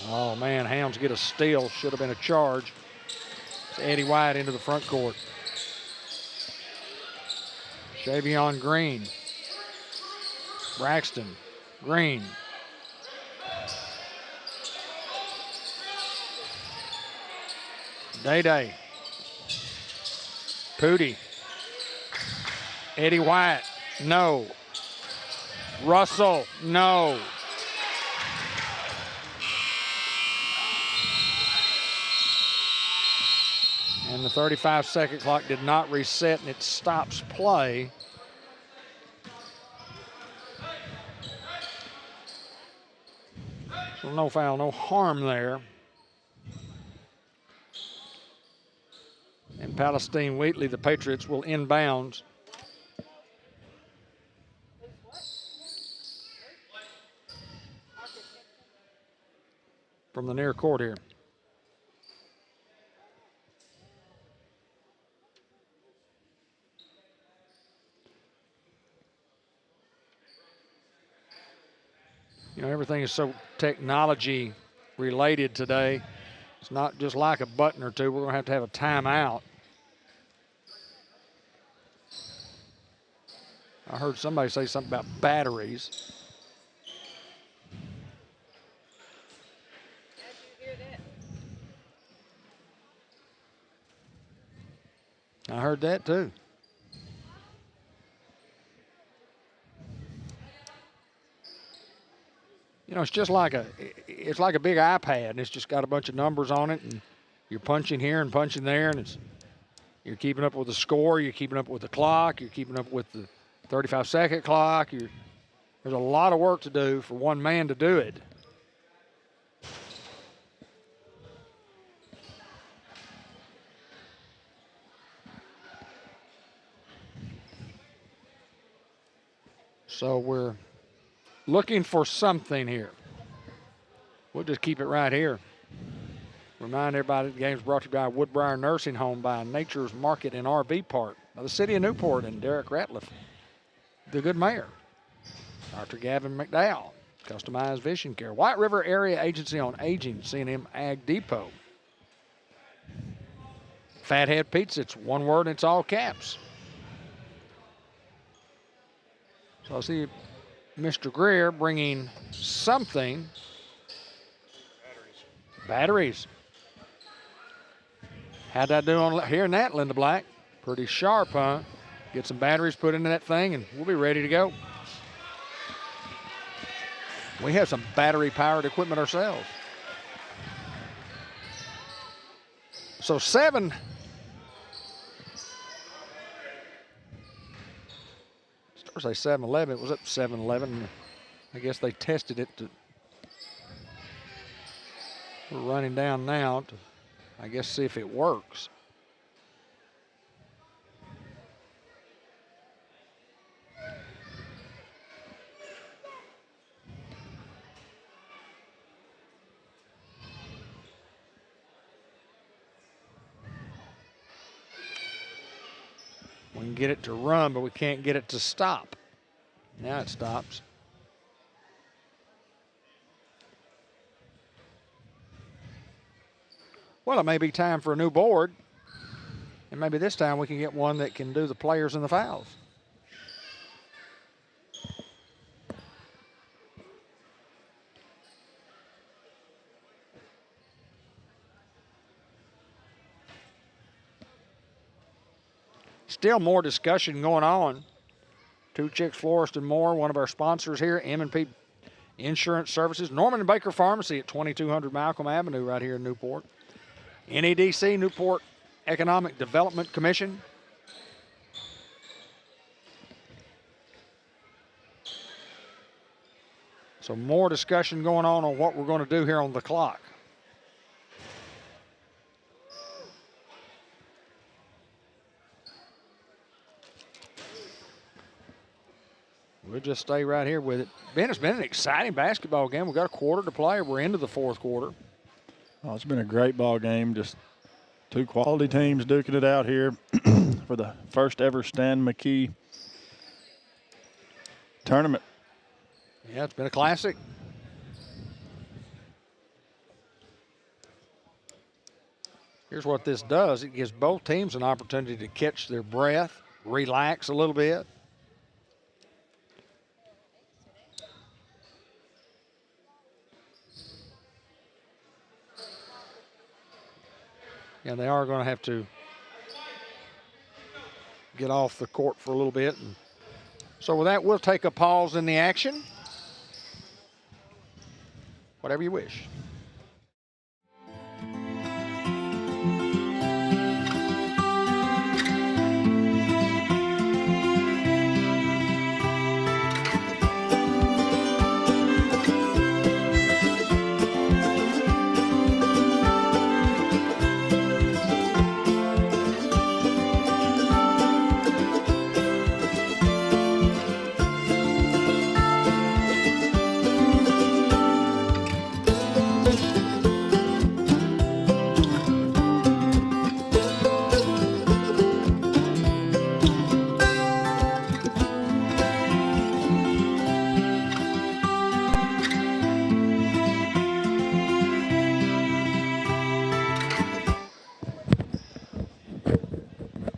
Oh, man, Hounds get a steal. Should have been a charge. It's Eddie White into the front court. Shavion Green. Braxton. Green. Day-Day. Pooty. Eddie White. No. Russell. No. And the 35-second clock did not reset, and it stops play. So no foul, no harm there. And Palestine-Wheatley, the Patriots, will inbounds. From the near court here. You know, everything is so technology related today. It's not just like a button or two. We're going to have a timeout. I heard somebody say something about batteries. I heard that too. You know, it's just like it's like a big iPad, and it's just got a bunch of numbers on it, and you're punching here and punching there, and it's You're keeping up with the score. You're keeping up with the clock. You're keeping up with the 35-second clock. There's a lot of work to do for one man to do it. So we're looking for something here. We'll just keep it right here. Remind everybody the game's brought to you by Woodbriar Nursing Home, by Nature's Market and RV Park, by the City of Newport and Derek Ratliff, the good mayor. Dr. Gavin McDowell, Customized Vision Care. White River Area Agency on Aging, C&M Ag Depot. Fathead Pizza, it's one word and it's all caps. So I see Mr. Greer bringing something. Batteries. How'd that do on hearing that, Linda Black? Pretty sharp, huh? Get some batteries put into that thing and we'll be ready to go. We have some battery-powered equipment ourselves. So 7. Stars say 7-11. It was up 7-11. I guess they tested it. We're running down now to, I guess, see if it works. We can get it to run, but we can't get it to stop. Now it stops. Well, it may be time for a new board, and maybe this time we can get one that can do the players and the fouls. Still more discussion going on. Two Chicks Florist and More, one of our sponsors here, M&P Insurance Services. Norman and Baker Pharmacy at 2200 Malcolm Avenue right here in Newport. NEDC, Newport Economic Development Commission. So more discussion going on what we're going to do here on the clock. We'll just stay right here with it. Ben, it's been an exciting basketball game. We've got a quarter to play. We're into the fourth quarter. Oh, it's been a great ball game. Just two quality teams duking it out here for the first ever Stan McKee tournament. Yeah, it's been a classic. Here's what this does. It gives both teams an opportunity to catch their breath, relax a little bit. And they are going to have to get off the court for a little bit. And so with that, we'll take a pause in the action. Whatever you wish.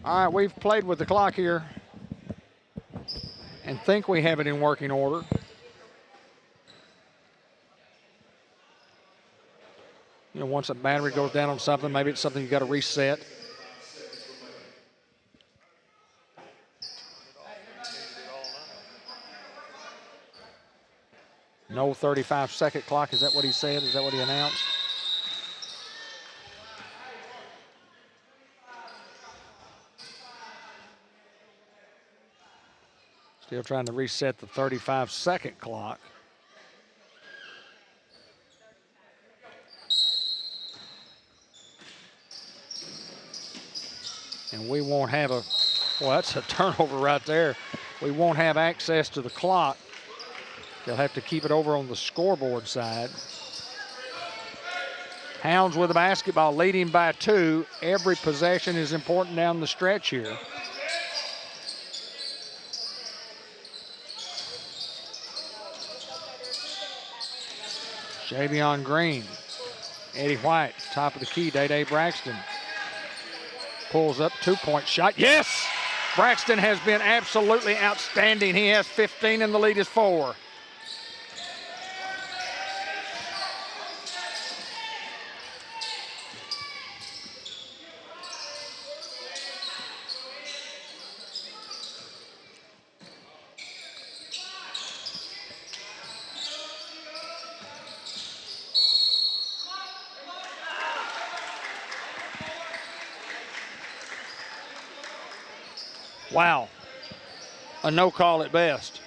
All right, we've played with the clock here and think we have it in working order. You know, once a battery goes down on something, maybe it's something you got to reset. No 35-second clock. Is that what he said? Is that what he announced? Still trying to reset the 35-second clock. And we won't have a, well, that's a turnover right there. We won't have access to the clock. They'll have to keep it over on the scoreboard side. Hounds with the basketball, leading by 2. Every possession is important down the stretch here. Javion Green, Eddie White, top of the key, Day-Day Braxton. Pulls up, 2-point shot, yes! Braxton has been absolutely outstanding. He has 15 and the lead is 4. Wow, a no call at best.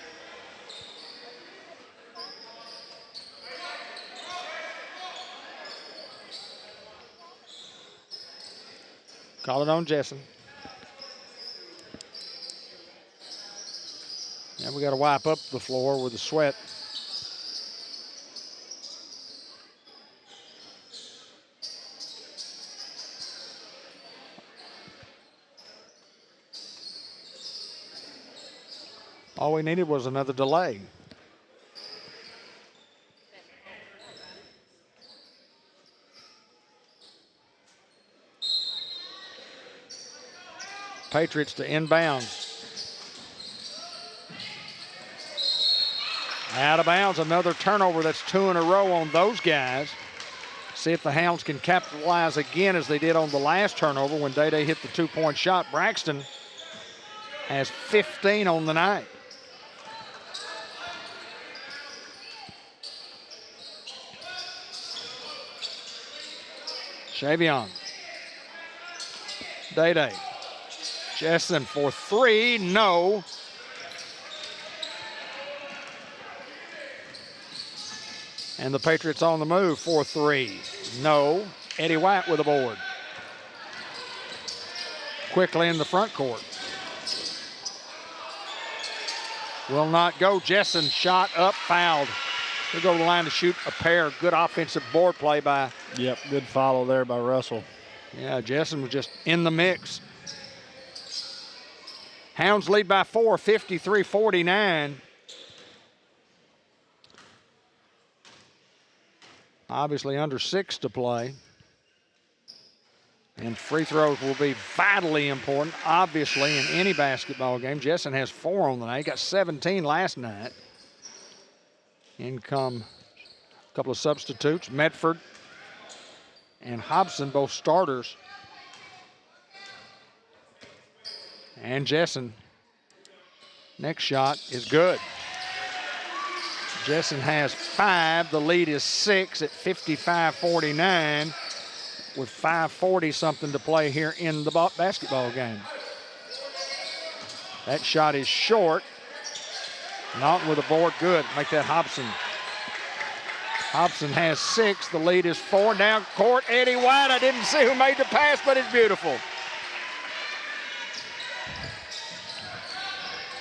Call it on Jessen. Now we got to wipe up the floor with the sweat. All we needed was another delay. Patriots to inbounds. Out of bounds, another turnover. That's 2 in a row on those guys. See if the Hounds can capitalize again as they did on the last turnover when Day-Day hit the 2-point shot. Braxton has 15 on the night. Javion. Day-Day. Jessen for 3, no. And the Patriots on the move for 3, no. Eddie White with a board. Quickly in the front court. Will not go. Jessen shot up, fouled. He'll go to the line to shoot a pair. Good offensive board play by. Yep, good follow there by Russell. Yeah, Jessen was just in the mix. Hounds lead by 4, 53-49. Obviously under 6 to play. And free throws will be vitally important, obviously, in any basketball game. Jessen has 4 on the night. He got 17 last night. In come a couple of substitutes, Medford and Hobson, both starters. And Jessen, next shot is good. Jessen has 5, the lead is 6 at 55-49 with 5:40 something to play here in the basketball game. That shot is short. Naughton with a board, good. Make that Hobson. Hobson has 6, the lead is 4. Down court, Eddie White. I didn't see who made the pass, but it's beautiful.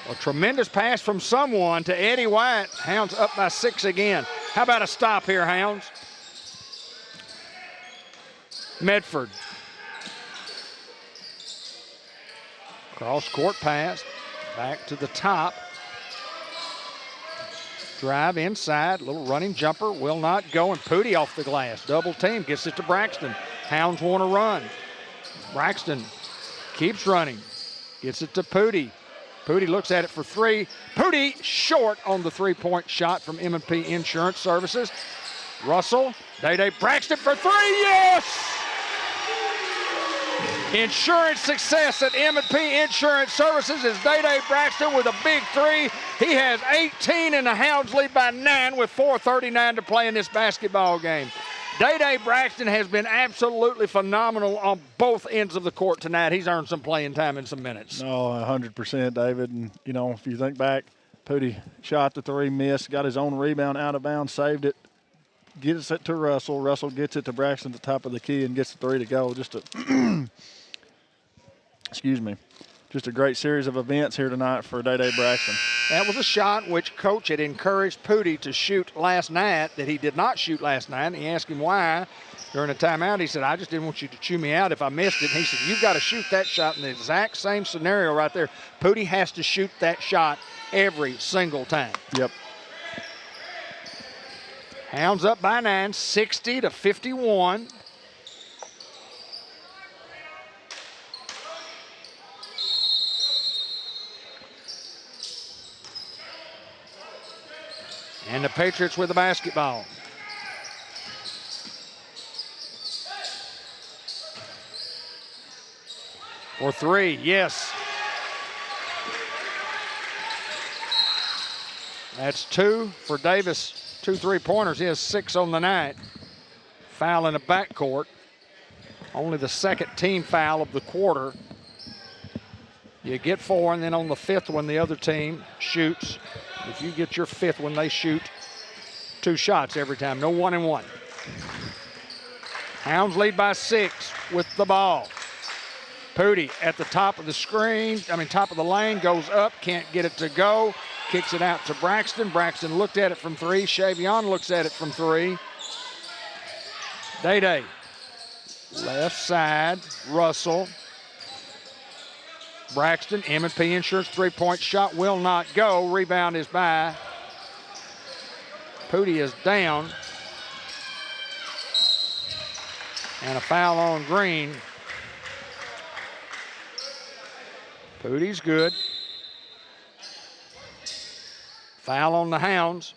A tremendous pass from someone to Eddie White. Hounds up by 6 again. How about a stop here, Hounds? Medford. Cross court pass. Back to the top. Drive inside, little running jumper, will not go, and Pooty off the glass. Double team, gets it to Braxton. Hounds want to run. Braxton keeps running, gets it to Pooty. Pooty looks at it for 3. Pooty short on the 3-point shot from M&P Insurance Services. Russell, Day-Day Braxton for 3, yes! Insurance success at M&P Insurance Services is Day-Day Braxton with a big 3. He has 18 and the Hounds lead by 9 with 4:39 to play in this basketball game. Day Braxton has been absolutely phenomenal on both ends of the court tonight. He's earned some playing time in some minutes. No, 100%, David. And, you know, if you think back, Pooty shot the three, missed, got his own rebound out of bounds, saved it, gets it to Russell. Russell gets it to Braxton at the top of the key and gets the three to go. Just a, excuse me, just a great series of events here tonight for Day Braxton. That was a shot which Coach had encouraged Pooty to shoot last night that he did not shoot last night. And he asked him why during a timeout. He said, I just didn't want you to chew me out if I missed it. And he said, you've got to shoot that shot in the exact same scenario right there. Pooty has to shoot that shot every single time. Yep. Hounds up by 9, 60-51. And the Patriots with the basketball. For three, yes. That's 2 for Davis. 2 3-pointers. He has 6 on the night. Foul in the backcourt. Only the second team foul of the quarter. You get 4, and then on the 5th one, the other team shoots. If you get your 5th one, they shoot 2 shots every time. No 1-and-1. Hounds lead by 6 with the ball. Pooty at the top of the screen, top of the lane, goes up, can't get it to go. Kicks it out to Braxton. Braxton looked at it from 3. Shavion looks at it from 3. Day. Left side, Russell. Braxton, M&P Insurance 3-point shot will not go. Rebound is by. Pooty is down. And a foul on Green. Pooty's good. Foul on the Hounds.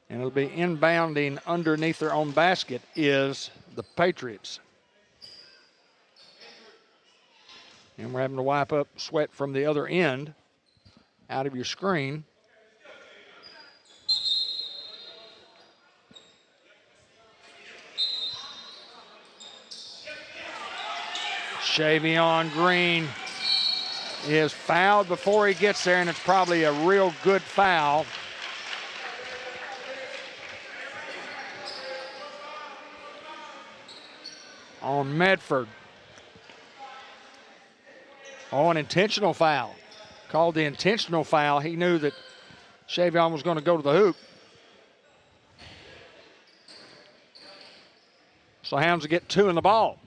And it'll be inbounding underneath their own basket is the Patriots. And we're having to wipe up sweat from the other end out of your screen. Shavion Green is fouled before he gets there, and it's probably a real good foul. On Medford. Oh, an intentional foul. Called the intentional foul. He knew that Shavion was going to go to the hoop. So Hounds will get 2 in the ball.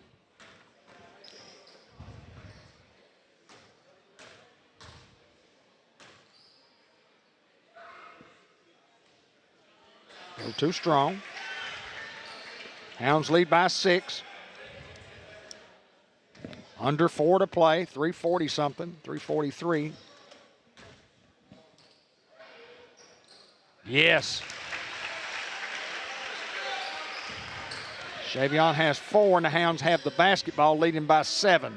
Go too strong. Hounds lead by 6. Under 4 to play, 3:40 something, 3:43. Yes. Shavion has 4, and the Hounds have the basketball, leading by 7.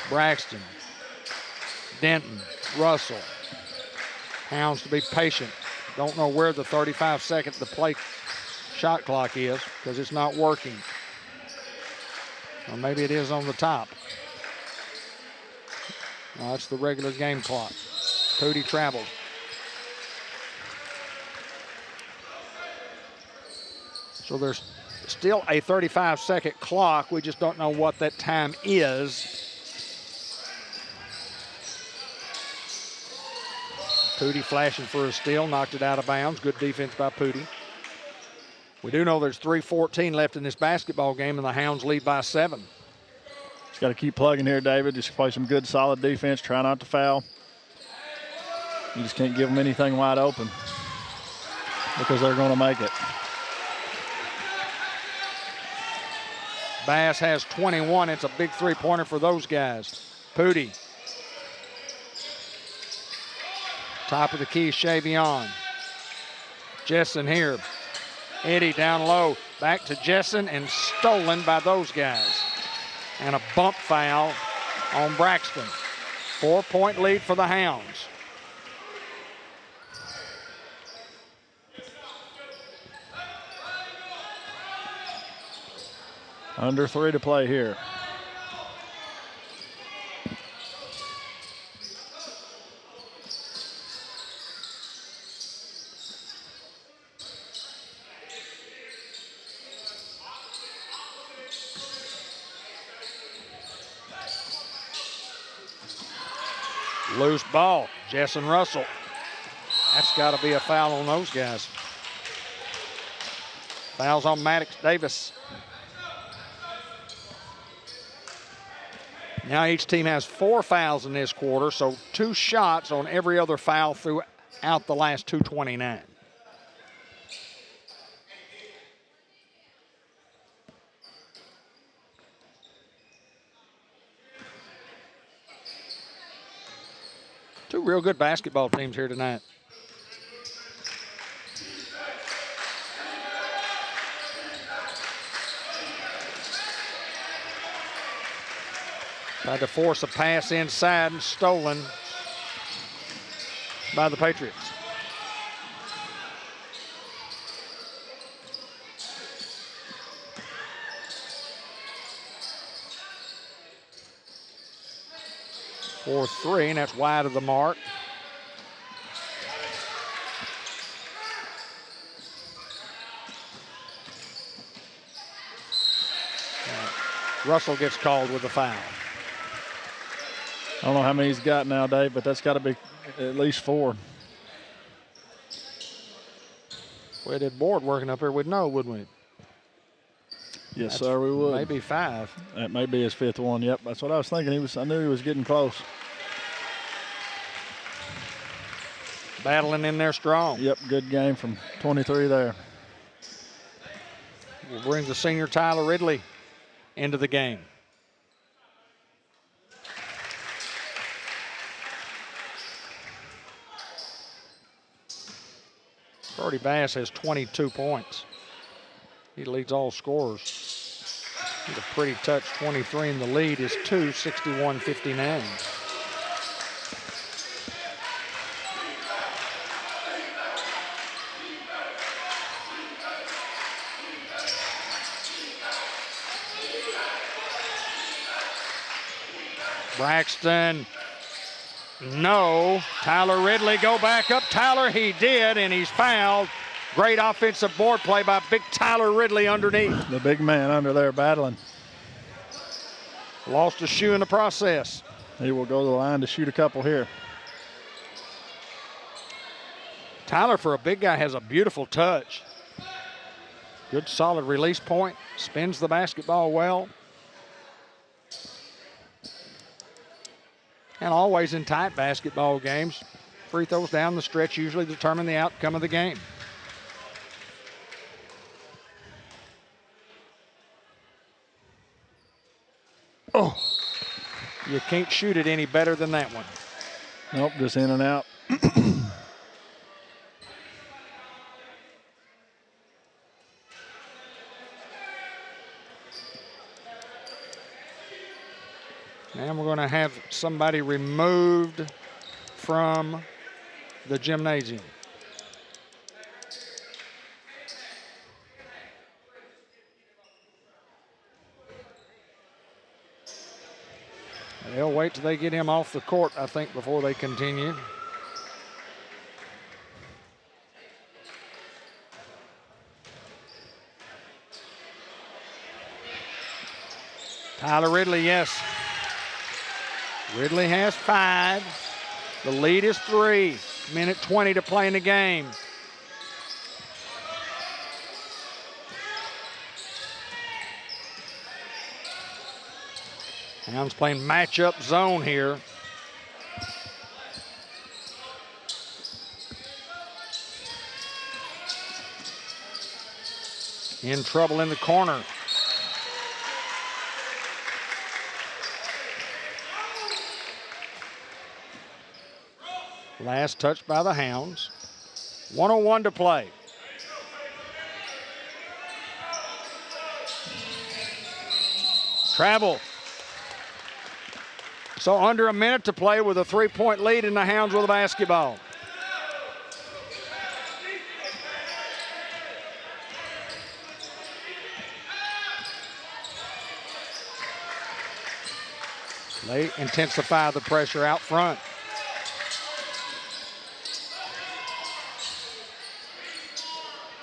Braxton, Denton, Russell. Hounds to be patient. Don't know where the 35-second the play shot clock is because it's not working. Or maybe it is on the top. No, it's the regular game clock. Pooty travels. So there's still a 35-second clock. We just don't know what that time is. Pooty flashing for a steal, knocked it out of bounds. Good defense by Pooty. We do know there's 3:14 left in this basketball game, and the Hounds lead by 7. Just got to keep plugging here, David. Just play some good, solid defense. Try not to foul. You just can't give them anything wide open because they're going to make it. Bass has 21. It's a big 3-pointer for those guys. Pooty. Top of the key, Shavion. Jessen here. Eddie down low. Back to Jessen and stolen by those guys. And a bump foul on Braxton. 4-point lead for the Hounds. Under 3 to play here. Loose ball, Jessen Russell. That's got to be a foul on those guys. Fouls on Maddox Davis. Now each team has 4 fouls in this quarter, so 2 shots on every other foul throughout the last 2:29. Two real good basketball teams here tonight. Tried to force a pass inside and stolen by the Patriots. For 3, and that's wide of the mark. Russell gets called with a foul. I don't know how many he's got now, Dave, but that's got to be at least 4. We did board working up here, we'd know, wouldn't we? Yes, sir, we would. Maybe 5. That may be his 5th one. Yep, that's what I was thinking. I knew he was getting close. Battling in there strong. Yep, good game from 23 there. We'll bring the senior Tyler Ridley into the game. Brody Bass has 22 points. He leads all scorers. He's a pretty touch, 23, and the lead is 2, 61-59. Braxton, no. Tyler Ridley, go back up. Tyler, he did, and he's fouled. Great offensive board play by big Tyler Ridley underneath. The big man under there battling. Lost a shoe in the process. He will go to the line to shoot a couple here. Tyler, for a big guy, has a beautiful touch. Good solid release point. Spins the basketball well. And always in tight basketball games, free throws down the stretch usually determine the outcome of the game. Oh, you can't shoot it any better than that one. Nope, just in and out. And we're going to have somebody removed from the gymnasium. They'll wait till they get him off the court, I think, before they continue. Tyler Ridley, yes. Ridley has 5. The lead is 3. Minute 20 to play in the game. Hounds playing matchup zone here. In trouble in the corner. Last touch by the Hounds. 1:01 to play. Travel. So under a minute to play with a 3-point lead, and the Hounds with the basketball. They intensify the pressure out front.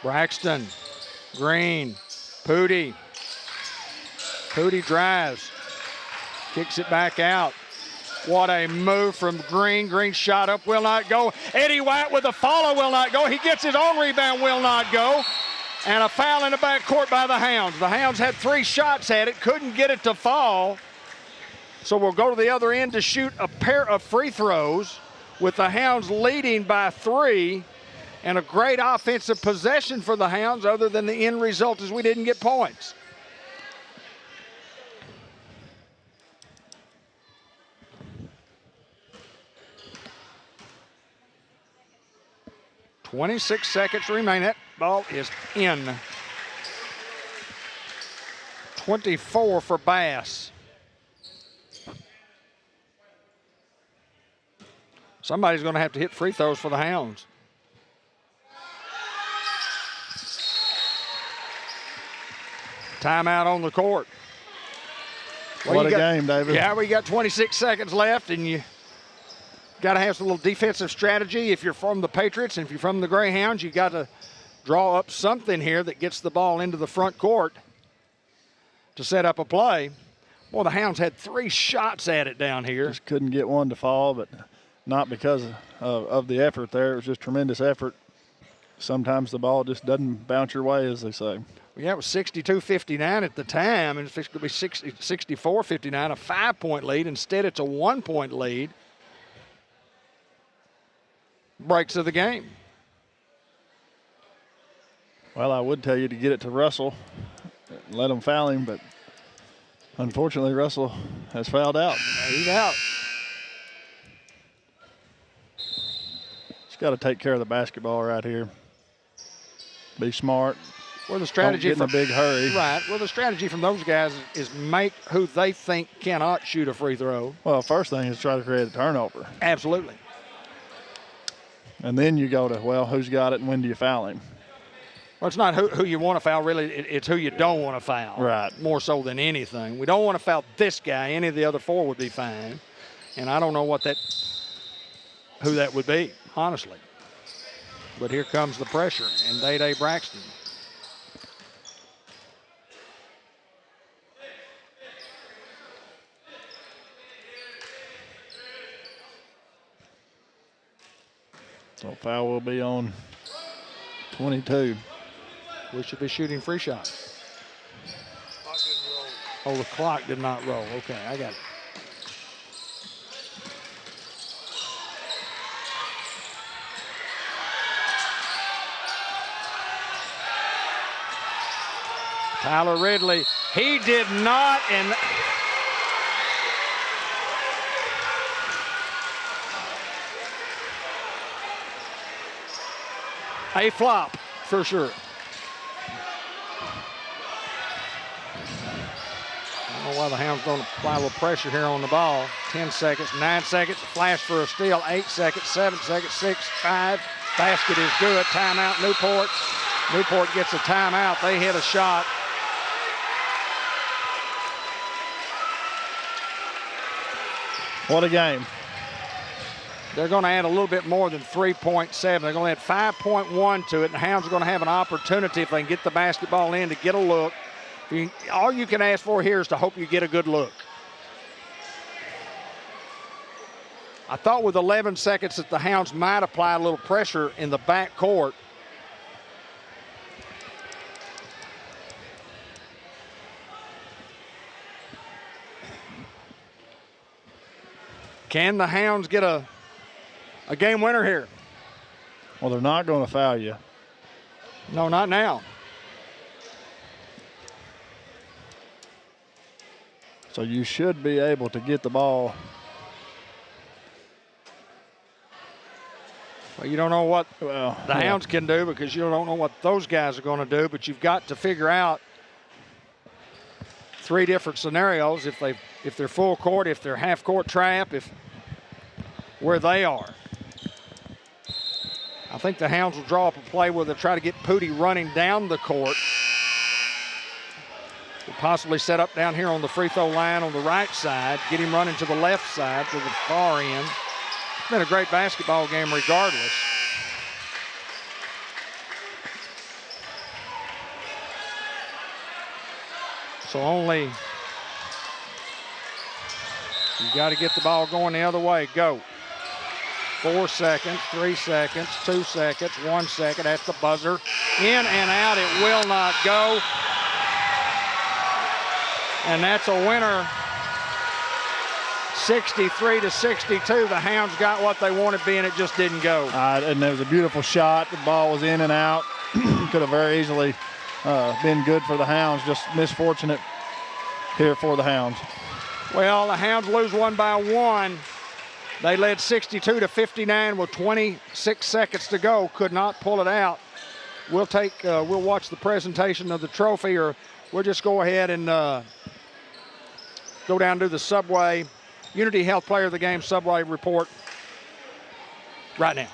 Braxton, Green, Pooty. Pooty drives, kicks it back out. What a move from Green. Green shot up, will not go. Eddie White with a follow, will not go. He gets his own rebound, will not go. And a foul in the backcourt by the Hounds. The Hounds had 3 shots at it, couldn't get it to fall. So we'll go to the other end to shoot a pair of free throws with the Hounds leading by 3, and a great offensive possession for the Hounds, other than the end result is we didn't get points. .26 seconds remain. That ball is in. 24 for Bass. Somebody's going to have to hit free throws for the Hounds. Timeout on the court. Well, what a game, David. Yeah, we got 26 seconds left, and you got to have some little defensive strategy. If you're from the Patriots and if you're from the Greyhounds, you got to draw up something here that gets the ball into the front court to set up a play. Well, the Hounds had 3 shots at it down here. Just couldn't get one to fall, but not because of the effort there. It was just tremendous effort. Sometimes the ball just doesn't bounce your way, as they say. Yeah, it was 62-59 at the time, and it's going to be 64-59, a 5-point lead. Instead, it's a 1-point lead. Breaks of the game. Well, I would tell you to get it to Russell, let him foul him, but unfortunately, Russell has fouled out. He's out. He's got to take care of the basketball right here. Be smart. Well, the strategy don't get in a big hurry. Right. Well, the strategy from those guys is make who they think cannot shoot a free throw. Well, first thing is try to create a turnover. Absolutely. And then you go to, well, who's got it and when do you foul him? Well, it's not who you want to foul, really. It's who you don't want to foul. Right. More so than anything. We don't want to foul this guy. Any of the other 4 would be fine. And I don't know who that would be, honestly. But here comes the pressure, and Day Braxton. So foul will be on 22. We should be shooting free shots. Oh, the clock did not roll. Okay, I got it. Tyler Ridley, he did not, and a flop for sure. I don't know why the Hounds don't apply a little pressure here on the ball. 10 seconds, 9 seconds, flash for a steal, 8 seconds, 7 seconds, 6, 5. Basket is good. Timeout, Newport. Newport gets a timeout. They hit a shot. What a game. They're going to add a little bit more than 3.7. They're going to add 5.1 to it, and the Hounds are going to have an opportunity, if they can get the basketball in, to get a look. All you can ask for here is to hope you get a good look. I thought with 11 seconds that the Hounds might apply a little pressure in the back court. Can the Hounds get a game winner here? Well, they're not going to foul you. No, not now. So you should be able to get the ball. Well, you don't know what the Hounds can do, because you don't know what those guys are going to do, but you've got to figure out three different scenarios, if they're full court, if they're half court trap, where they are. I think the Hounds will draw up a play where they'll try to get Pooty running down the court. We'll possibly set up down here on the free throw line on the right side, get him running to the left side, to the far end. It's been a great basketball game regardless. So you got to get the ball going the other way. Go. 4 seconds, 3 seconds, 2 seconds, 1 second. That's the buzzer. In and out, it will not go. And that's a winner. 63-62. The Hounds got what they wanted, being it just didn't go. And there was a beautiful shot. The ball was in and out. Could have very easily been good for the Hounds. Just misfortunate here for the Hounds. Well, the Hounds lose one by one. They led 62-59 with 26 seconds to go. Could not pull it out. We'll watch the presentation of the trophy, or we'll just go ahead and go down to the Subway Unity Health Player of the Game Subway report right now.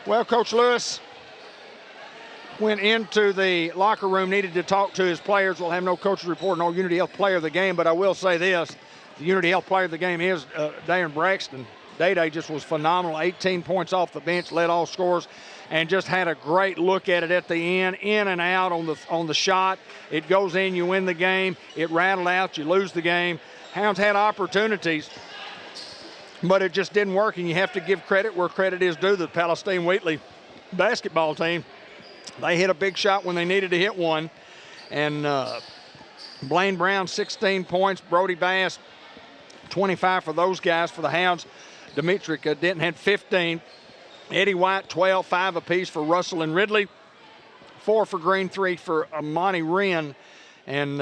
Well, Coach Lewis went into the locker room, needed to talk to his players. We'll have no coach's report, no Unity Health Player of the Game, but I will say this. The Unity Health Player of the Game is Darren Braxton. Day just was phenomenal. 18 points off the bench, led all scores, and just had a great look at it at the end, in and out on the shot. It goes in, you win the game. It rattled out, you lose the game. Hounds had opportunities, but it just didn't work, and you have to give credit where credit is due. The Palestine-Wheatley basketball team, they hit a big shot when they needed to hit one. And Blaine Brown, 16 points. Brody Bass, 25 for those guys. For the Hounds, Dimitri Denton had 15. Eddie White, 12, 5 apiece for Russell and Ridley. 4 for Green, 3 for Monty Wren. And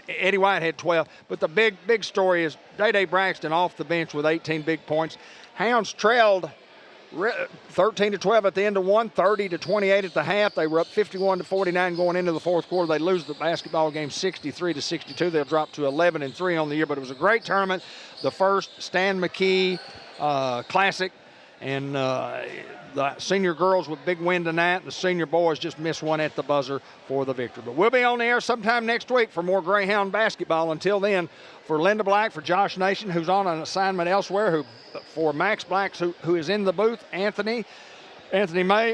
Eddie White had 12. But the big story is Day Braxton off the bench with 18 big points. Hounds trailed 13-12 at the end of one, 30-28 at the half. They were up 51-49 going into the fourth quarter. They lose the basketball game 63-62. They'll drop to 11-3 on the year. But it was a great tournament. The first Stan McKee Classic. And the senior girls with big win tonight. The senior boys just missed one at the buzzer for the victory. But we'll be on the air sometime next week for more Greyhound basketball. Until then, for Linda Black, for Josh Nation, who's on an assignment elsewhere, for Max Blacks, who is in the booth, Anthony May,